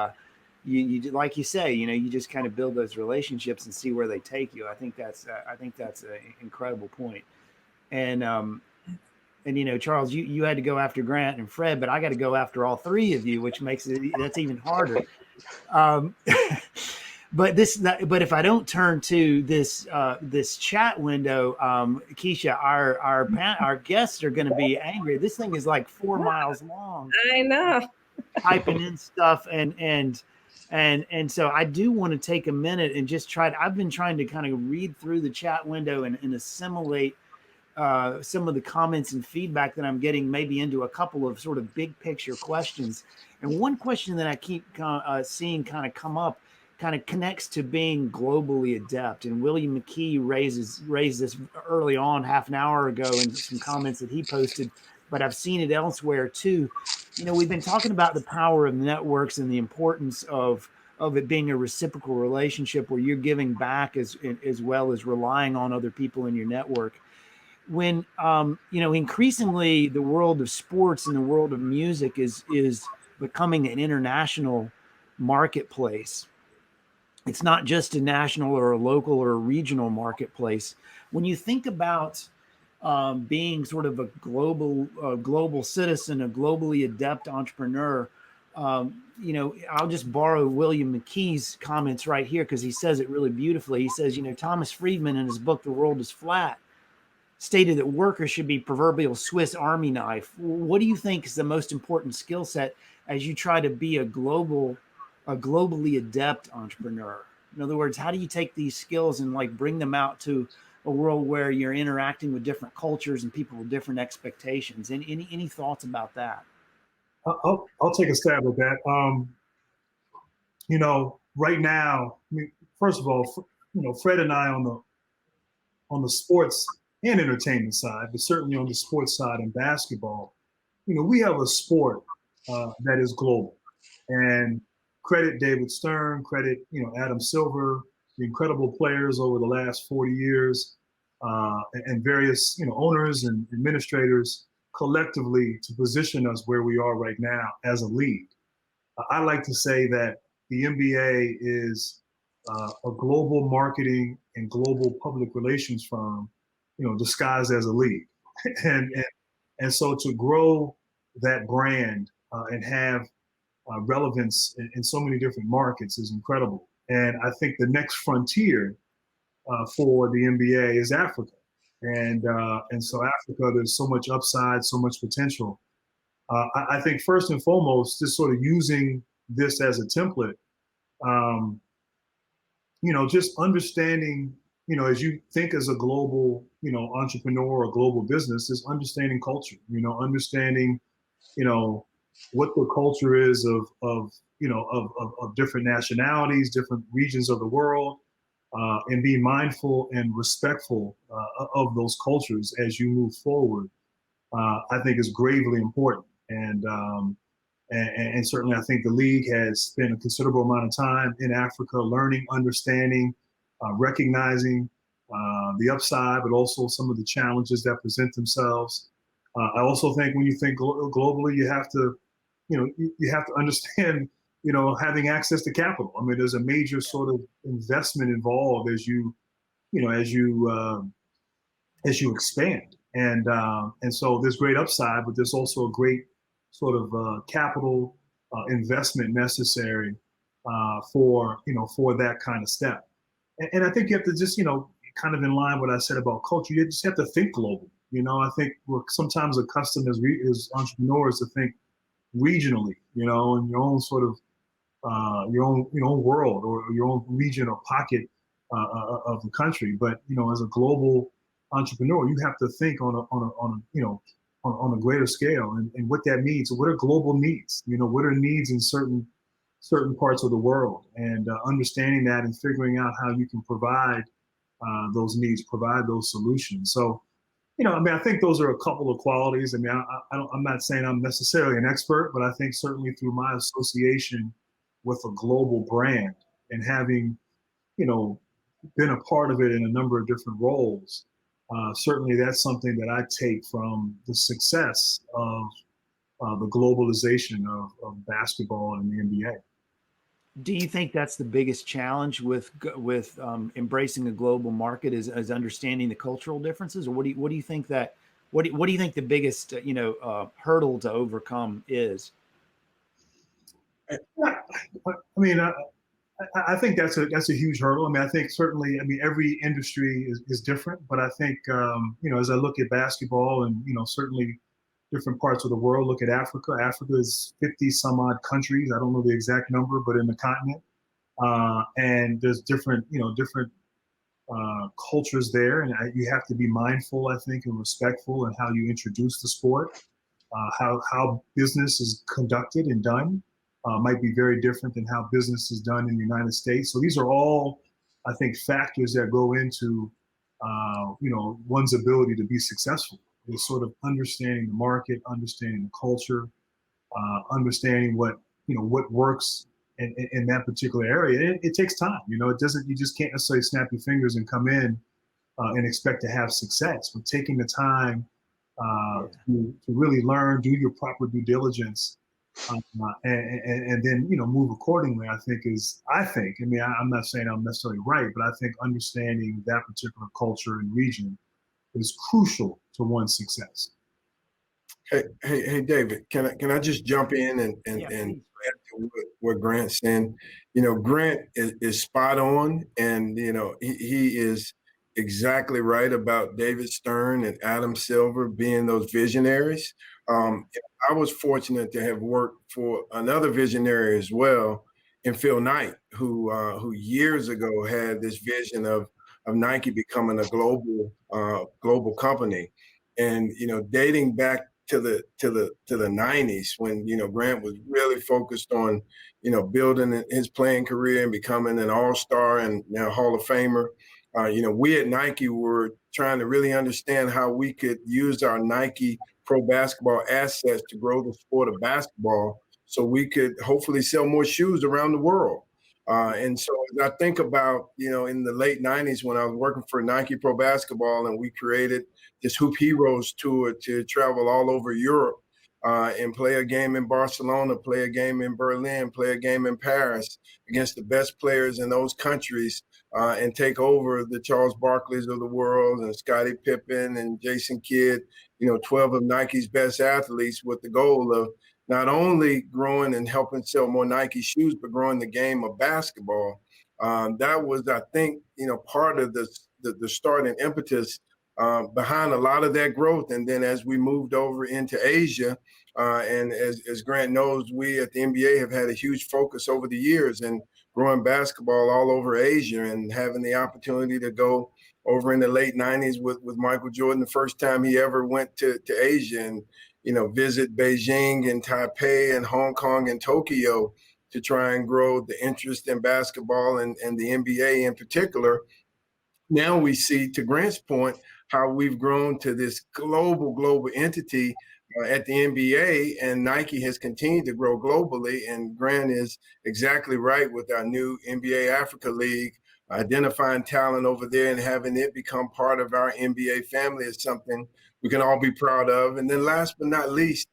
you like you say, you know, you just kind of build those relationships and see where they take you. I think that's an incredible point. And you know, Charles, you had to go after Grant and Fred, but I got to go after all three of you, which makes that's even harder. But if I don't turn to this chat window, Keisha, our guests are going to be angry. This thing is like 4 miles long. I know. Typing in stuff and so I do want to take a minute and just I've been trying to kind of read through the chat window and assimilate some of the comments and feedback that I'm getting, maybe into a couple of sort of big picture questions. And one question that I keep seeing kind of come up kind of connects to being globally adept. And William McKee raised this early on, half an hour ago, in some comments that he posted, but I've seen it elsewhere too. You know, we've been talking about the power of networks and the importance of it being a reciprocal relationship where you're giving back as well as relying on other people in your network. When, you know, increasingly the world of sports and the world of music is becoming an international marketplace. It's not just a national or a local or a regional marketplace. When you think about being sort of a global citizen, a globally adept entrepreneur, you know, I'll just borrow William McKee's comments right here because he says it really beautifully. He says, you know, Thomas Friedman in his book, The World is Flat, stated that workers should be proverbial Swiss Army knife. What do you think is the most important skill set as you try to be a globally adept entrepreneur? In other words, how do you take these skills and like bring them out to a world where you're interacting with different cultures and people with different expectations? And any thoughts about that? I'll take a stab at that. You know, right now, I mean, first of all, you know, Fred and I on the sports and entertainment side, but certainly on the sports side in basketball, you know, we have a sport that is global. And credit David Stern, credit, you know, Adam Silver, the incredible players over the last 40 years, and various, you know, owners and administrators collectively to position us where we are right now as a league. I like to say that the NBA is a global marketing and global public relations firm, you know, disguised as a league. and so to grow that brand and have relevance in so many different markets is incredible. And I think the next frontier for the NBA is Africa. And so Africa, there's so much upside, so much potential. I think first and foremost, just sort of using this as a template, you know, just understanding, you know, as you think as a global, you know, entrepreneur or global business, is understanding culture, you know, understanding, you know, what the culture is of different nationalities, different regions of the world, and be mindful and respectful of those cultures as you move forward, I think is gravely important. And certainly I think the league has spent a considerable amount of time in Africa learning, understanding, recognizing the upside, but also some of the challenges that present themselves. I also think when you think globally, you have to, you know, you have to understand, you know, having access to capital. I mean, there's a major sort of investment involved as you expand, and so there's great upside, but there's also a great sort of capital investment necessary for that kind of step. And I think you have to just kind of in line with what I said about culture. You just have to think global. I think we're sometimes accustomed as entrepreneurs to think regionally, in your own sort of your own world or your own region or pocket of the country. But as a global entrepreneur, you have to think on a greater scale and what that means. What are global needs? What are needs in certain parts of the world, and understanding that and figuring out how you can provide those needs, provide those solutions. So, I think those are a couple of qualities. I'm not saying I'm necessarily an expert, but I think certainly through my association with a global brand and having, been a part of it in a number of different roles, certainly that's something that I take from the success of the globalization of basketball and the NBA. Do you think that's the biggest challenge with embracing a global market is understanding the cultural differences, or what do you think what do you think the biggest hurdle to overcome is? I think that's a huge hurdle. I think certainly, every industry is different, but I think as I look at basketball and certainly different parts of the world, look at Africa. Africa is 50 some odd countries. I don't know the exact number, but in the continent, and there's different cultures there, and you have to be mindful, I think, and respectful in how you introduce the sport. How business is conducted and done might be very different than how business is done in the United States. So these are all, I think, factors that go into one's ability to be successful. Is sort of understanding the market, understanding the culture, understanding what works in that particular area. It takes time. It doesn't. You just can't necessarily snap your fingers and come in and expect to have success. But taking the time to really learn, do your proper due diligence, and then move accordingly. I think. I'm not saying I'm necessarily right, but I think understanding that particular culture and region is crucial to one's success. Hey, David, can I just jump in and Yeah, add to what Grant's saying? Grant is spot on, and he is exactly right about David Stern and Adam Silver being those visionaries. I was fortunate to have worked for another visionary as well, in Phil Knight, who years ago had this vision of Nike becoming a global company, and dating back to the 90s when Grant was really focused on building his playing career and becoming an all-star and now Hall of Famer. We at Nike were trying to really understand how we could use our Nike Pro Basketball assets to grow the sport of basketball, so we could hopefully sell more shoes around the world. And so as I think about, in the late 90s when I was working for Nike Pro Basketball and we created this Hoop Heroes tour to travel all over Europe and play a game in Barcelona, play a game in Berlin, play a game in Paris against the best players in those countries and take over the Charles Barkleys of the world and Scottie Pippen and Jason Kidd, 12 of Nike's best athletes, with the goal of not only growing and helping sell more Nike shoes, but growing the game of basketball. That was, I think, part of the start and impetus behind a lot of that growth. And then as we moved over into Asia, and as Grant knows, we at the NBA have had a huge focus over the years in growing basketball all over Asia, and having the opportunity to go over in the late 90s with Michael Jordan, the first time he ever went to Asia, and visit Beijing and Taipei and Hong Kong and Tokyo to try and grow the interest in basketball and the NBA in particular. Now we see, to Grant's point, how we've grown to this global entity at the NBA, and Nike has continued to grow globally. And Grant is exactly right with our new NBA Africa League. Identifying talent over there and having it become part of our NBA family is something we can all be proud of. And then last but not least,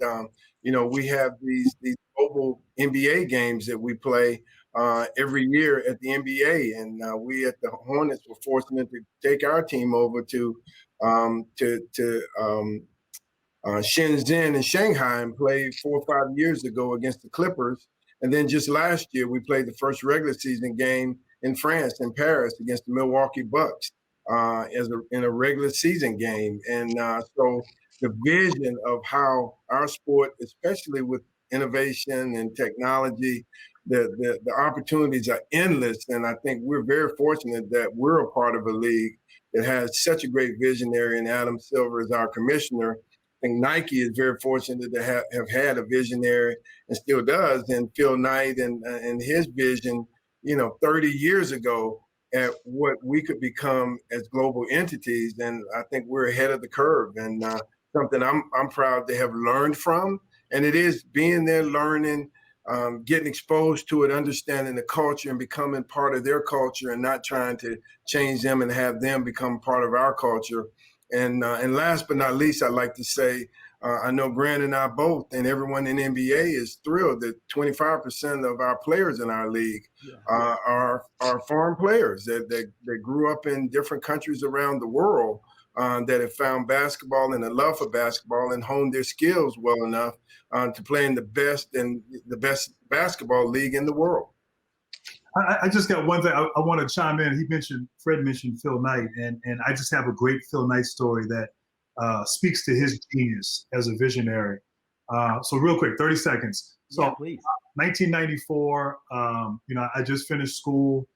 we have these global NBA games that we play every year at the NBA. And we at the Hornets were fortunate to take our team over to Shenzhen and Shanghai and played 4 or 5 years ago against the Clippers. And then just last year, we played the first regular season game in France, in Paris, against the Milwaukee Bucks in a regular season game. And so the vision of how our sport, especially with innovation and technology, the opportunities are endless. And I think we're very fortunate that we're a part of a league that has such a great visionary in Adam Silver as our commissioner. I think Nike is very fortunate to have had a visionary and still does, and Phil Knight and his vision, 30 years ago at what we could become as global entities. And I think we're ahead of the curve, and something I'm proud to have learned from. And it is being there, learning, getting exposed to it, understanding the culture and becoming part of their culture, and not trying to change them and have them become part of our culture. And last but not least, I'd like to say, I know Grant and I both, and everyone in NBA is thrilled that 25% of our players in our league are foreign players that grew up in different countries around the world, that have found basketball and a love for basketball and honed their skills well enough to play in the best basketball league in the world. I just got one thing I want to chime in. Fred mentioned Phil Knight, and I just have a great Phil Knight story that speaks to his genius as a visionary. So real quick, 30 seconds. So Yeah, please. 1994, I just finished school.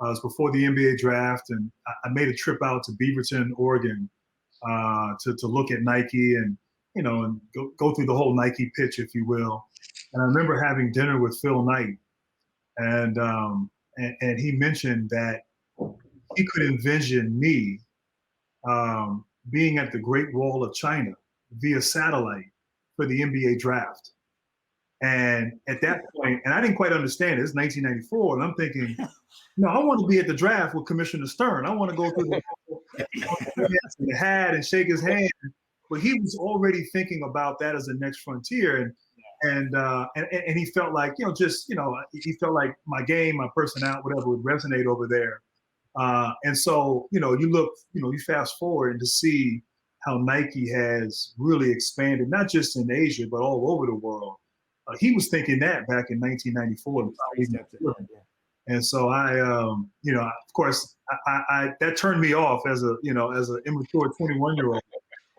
It was before the NBA draft, and I made a trip out to Beaverton, Oregon, to look at Nike and go through the whole Nike pitch, if you will. And I remember having dinner with Phil Knight, and he mentioned that he could envision me being at the Great Wall of China via satellite for the NBA draft. And at that point, and I didn't quite understand it, it's 1994, and I'm thinking, no, I want to be at the draft with Commissioner Stern. I want to go through the hat and shake his hand. But he was already thinking about that as the next frontier, and he felt like he felt like my game, my personality, whatever would resonate over there. And so you fast forward and to see how Nike has really expanded, not just in Asia but all over the world. He was thinking that back in 1994. And so of course, I that turned me off as an immature 21-year-old.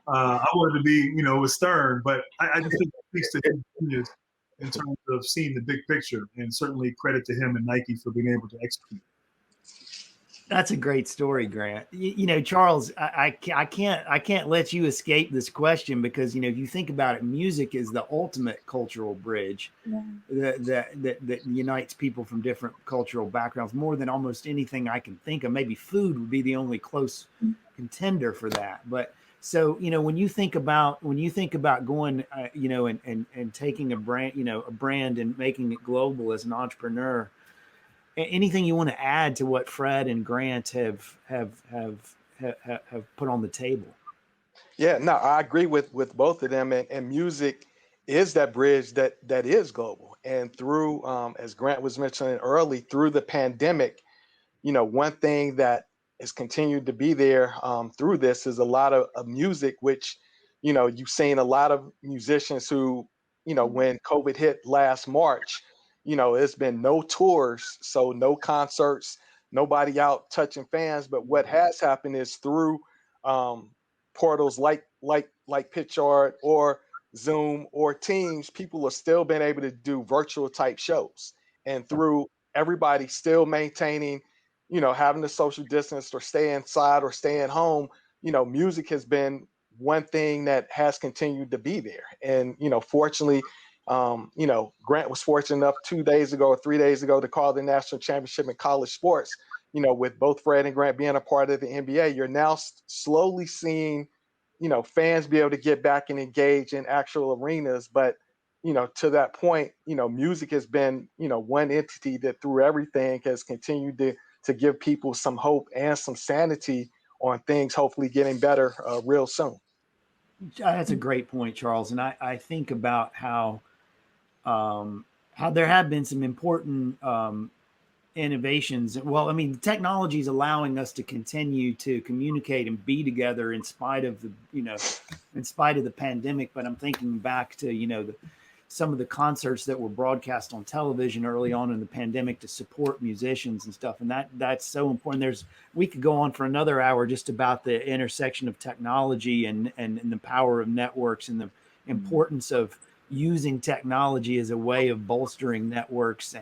I wanted to be, with Stern, but I just think it speaks to his genius in terms of seeing the big picture, and certainly credit to him and Nike for being able to execute. That's a great story, Grant. Charles, I can't let you escape this question because, if you think about it, music is the ultimate cultural bridge that unites people from different cultural backgrounds more than almost anything I can think of. Maybe food would be the only close contender for that. But so, when you think about going, and taking a brand and making it global as an entrepreneur, anything you want to add to what Fred and Grant have put on the table? Yeah, no, I agree with both of them, and music is that bridge that is global. And through, as Grant was mentioning early, through the pandemic, one thing that has continued to be there through this is a lot of music, which, you've seen a lot of musicians who, when COVID hit last March, it's been no tours, so no concerts, nobody out touching fans. But what has happened is through portals like PitchArt or Zoom or Teams, people have still been able to do virtual type shows. And through everybody still maintaining, having the social distance or stay inside or stay at home, music has been one thing that has continued to be there. And, fortunately, Grant was fortunate enough 2 days ago or 3 days ago to call the national championship in college sports. With both Fred and Grant being a part of the NBA, you're now slowly seeing, fans be able to get back and engage in actual arenas. But, to that point, music has been, one entity that through everything has continued to give people some hope and some sanity on things hopefully getting better real soon. That's a great point, Charles. And I think about how there have been some important innovations. Well, I mean, technology is allowing us to continue to communicate and be together in spite of the pandemic. But I'm thinking back to, the some of the concerts that were broadcast on television early on in the pandemic to support musicians and stuff. And that's so important. We could go on for another hour just about the intersection of technology and the power of networks and the importance of using technology as a way of bolstering networks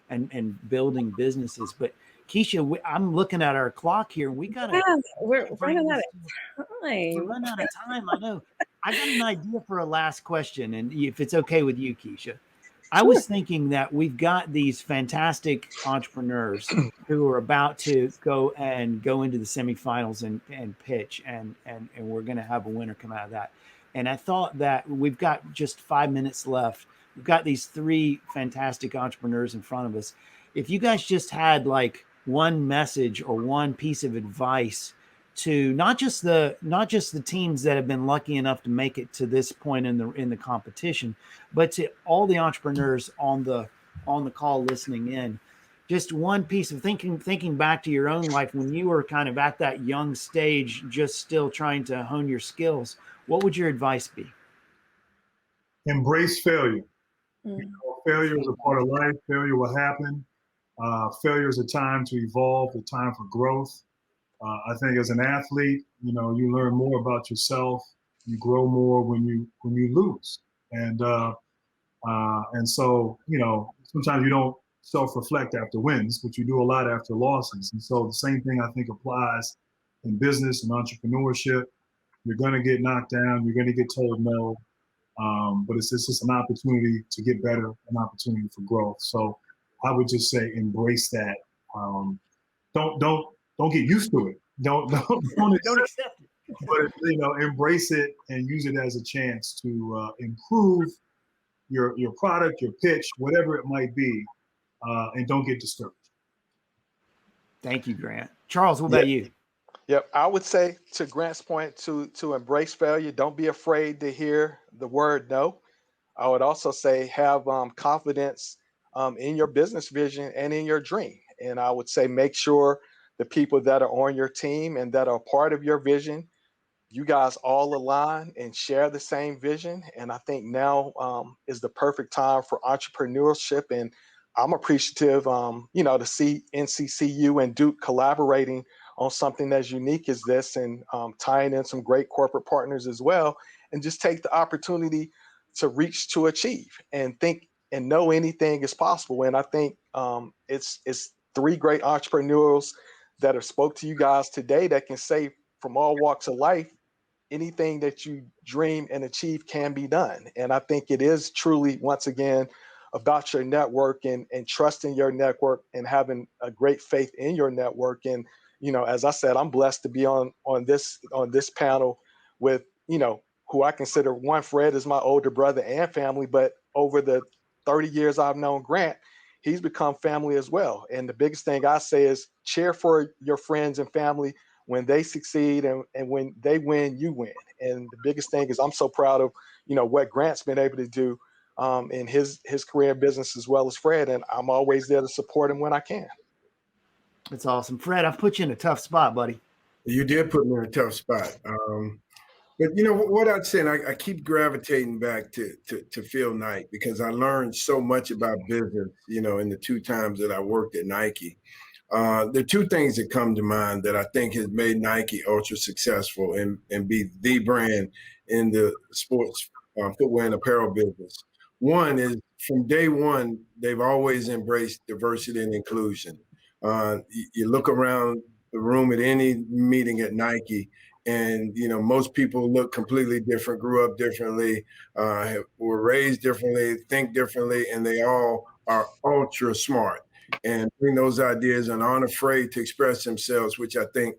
and building businesses. But Keisha, I'm looking at our clock here. We got to. We're running out of We're time. running out of time. I know. I got an idea for a last question, and if it's okay with you, Keisha. I was thinking that we've got these fantastic entrepreneurs who are about to go into the semifinals and pitch, and we're going to have a winner come out of that. And I thought that we've got just 5 minutes left. We've got these 3 fantastic entrepreneurs in front of us. If you guys just had like one message or one piece of advice to not just the teams that have been lucky enough to make it to this point in the competition, but to all the entrepreneurs on the call listening in, just one piece of thinking back to your own life when you were kind of at that young stage, just still trying to hone your skills, what would your advice be? Embrace failure. Mm. Failure is a part of life. Failure will happen. Failure is a time to evolve, a time for growth. I think as an athlete, you learn more about yourself. You grow more when you lose, and so sometimes you don't self-reflect after wins, but you do a lot after losses. And so the same thing I think applies in business and entrepreneurship. You're going to get knocked down. You're going to get told no, but it's just an opportunity to get better, an opportunity for growth. So I would just say embrace that. Don't get used to it. Don't accept it. But embrace it and use it as a chance to improve your product, your pitch, whatever it might be, and don't get discouraged. Thank you, Grant. Charles, what about you? Yep, I would say to Grant's point to embrace failure. Don't be afraid to hear the word no. I would also say have confidence in your business vision and in your dream. And I would say make sure the people that are on your team and that are part of your vision, you guys all align and share the same vision. And I think now is the perfect time for entrepreneurship. And I'm appreciative, to see NCCU and Duke collaborating on something as unique as this, and tying in some great corporate partners as well, and just take the opportunity to reach to achieve and think and know anything is possible. And I think it's 3 great entrepreneurs that have spoke to you guys today that can say from all walks of life, anything that you dream and achieve can be done. And I think it is truly, once again, about your network and trusting your network and having a great faith in your network. And, as I said, I'm blessed to be on this panel with, who I consider one, Fred is my older brother and family, but over the 30 years I've known Grant, he's become family as well. And the biggest thing I say is cheer for your friends and family when they succeed, and when they win, you win. And the biggest thing is I'm so proud of, what Grant's been able to do in his career in business as well as Fred. And I'm always there to support him when I can. That's awesome. Fred, I've put you in a tough spot, buddy. You did put me in a tough spot. But what I'd say, and I keep gravitating back to Phil Knight, because I learned so much about business, in the 2 times that I worked at Nike. There are 2 things that come to mind that I think has made Nike ultra successful and be the brand in the sports footwear and apparel business. One is from day one, they've always embraced diversity and inclusion. You look around the room at any meeting at Nike, and most people look completely different, grew up differently, were raised differently, think differently, and they all are ultra smart and bring those ideas and aren't afraid to express themselves, which I think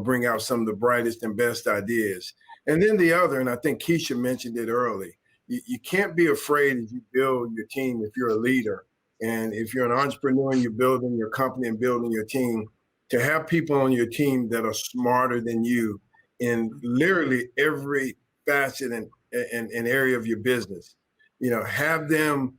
bring out some of the brightest and best ideas. And then the other, and I think Keisha mentioned it early, you can't be afraid as you build your team if you're a leader. And if you're an entrepreneur and you're building your company and building your team, to have people on your team that are smarter than you in literally every facet and area of your business. Have them,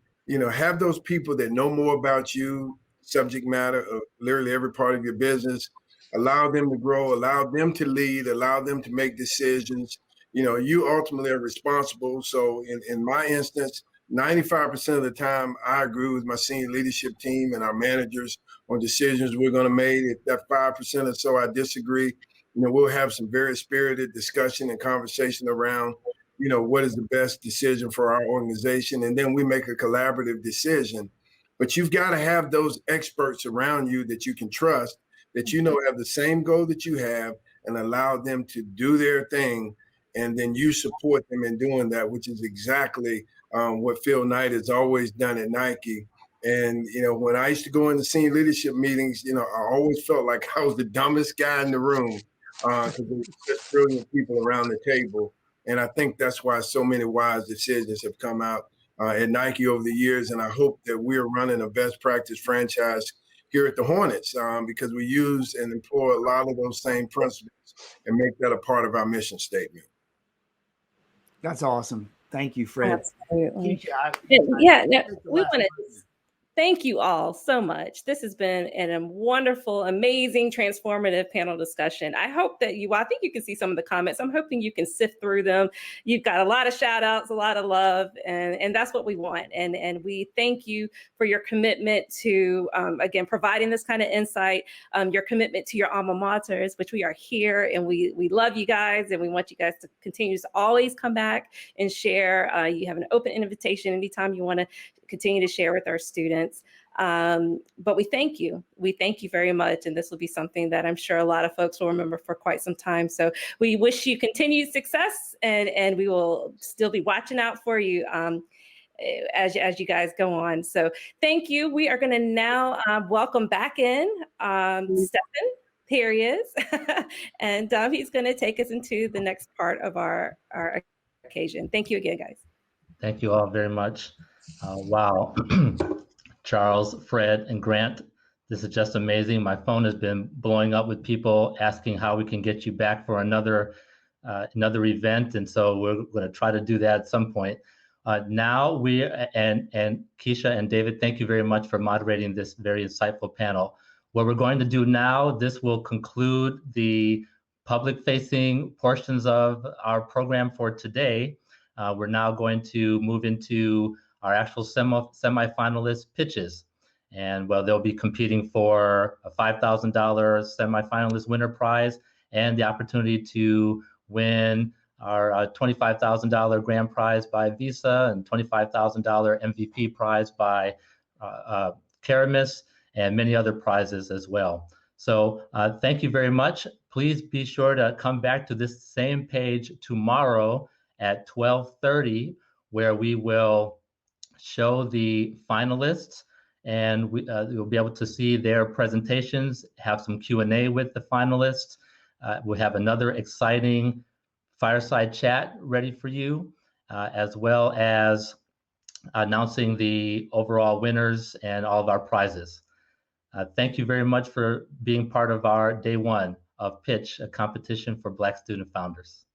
have those people that know more about you, subject matter of literally every part of your business. Allow them to grow, allow them to lead, allow them to make decisions. You ultimately are responsible. So in my instance, 95% of the time, I agree with my senior leadership team and our managers on decisions we're going to make. If that 5% or so I disagree, we'll have some very spirited discussion and conversation around, what is the best decision for our organization. And then we make a collaborative decision. But you've got to have those experts around you that you can trust, that have the same goal that you have, and allow them to do their thing. And then you support them in doing that, which is exactly what Phil Knight has always done at Nike. And, when I used to go into senior leadership meetings, I always felt like I was the dumbest guy in the room because there was just brilliant people around the table. And I think that's why so many wise decisions have come out at Nike over the years. And I hope that we're running a best practice franchise here at the Hornets because we use and employ a lot of those same principles and make that a part of our mission statement. That's awesome. Thank you, Fred. Absolutely. We want to thank you all so much. This has been a wonderful, amazing, transformative panel discussion. I hope that I think you can see some of the comments. I'm hoping you can sift through them. You've got a lot of shout outs, a lot of love, and that's what we want. And we thank you for your commitment to, again, providing this kind of insight, your commitment to your alma maters, which we are here, and we love you guys, and we want you guys to continue to always come back and share. You have an open invitation anytime you want to continue to share with our students. But we thank you. We thank you very much. And this will be something that I'm sure a lot of folks will remember for quite some time. So we wish you continued success, and we will still be watching out for you as you guys go on. So thank you. We are going to now welcome back in Stephen. Here he is. And he's going to take us into the next part of our occasion. Thank you again, guys. Thank you all very much. Wow. Charles, Fred, and Grant, this is just amazing. My phone has been blowing up with people asking how we can get you back for another event. And so we're going to try to do that at some point. Now and Keisha and David, thank you very much for moderating this very insightful panel. What we're going to do now, this will conclude the public-facing portions of our program for today. We're now going to move into our actual semifinalist pitches. And they'll be competing for a $5,000 semifinalist winner prize and the opportunity to win our $25,000 grand prize by Visa and $25,000 MVP prize by Karamis, and many other prizes as well. So thank you very much. Please be sure to come back to this same page tomorrow at 12:30, where we will show the finalists, and you'll be able to see their presentations, have some Q&A with the finalists. We'll have another exciting fireside chat ready for you, as well as announcing the overall winners and all of our prizes. Thank you very much for being part of our day one of Pitch, a competition for Black student founders.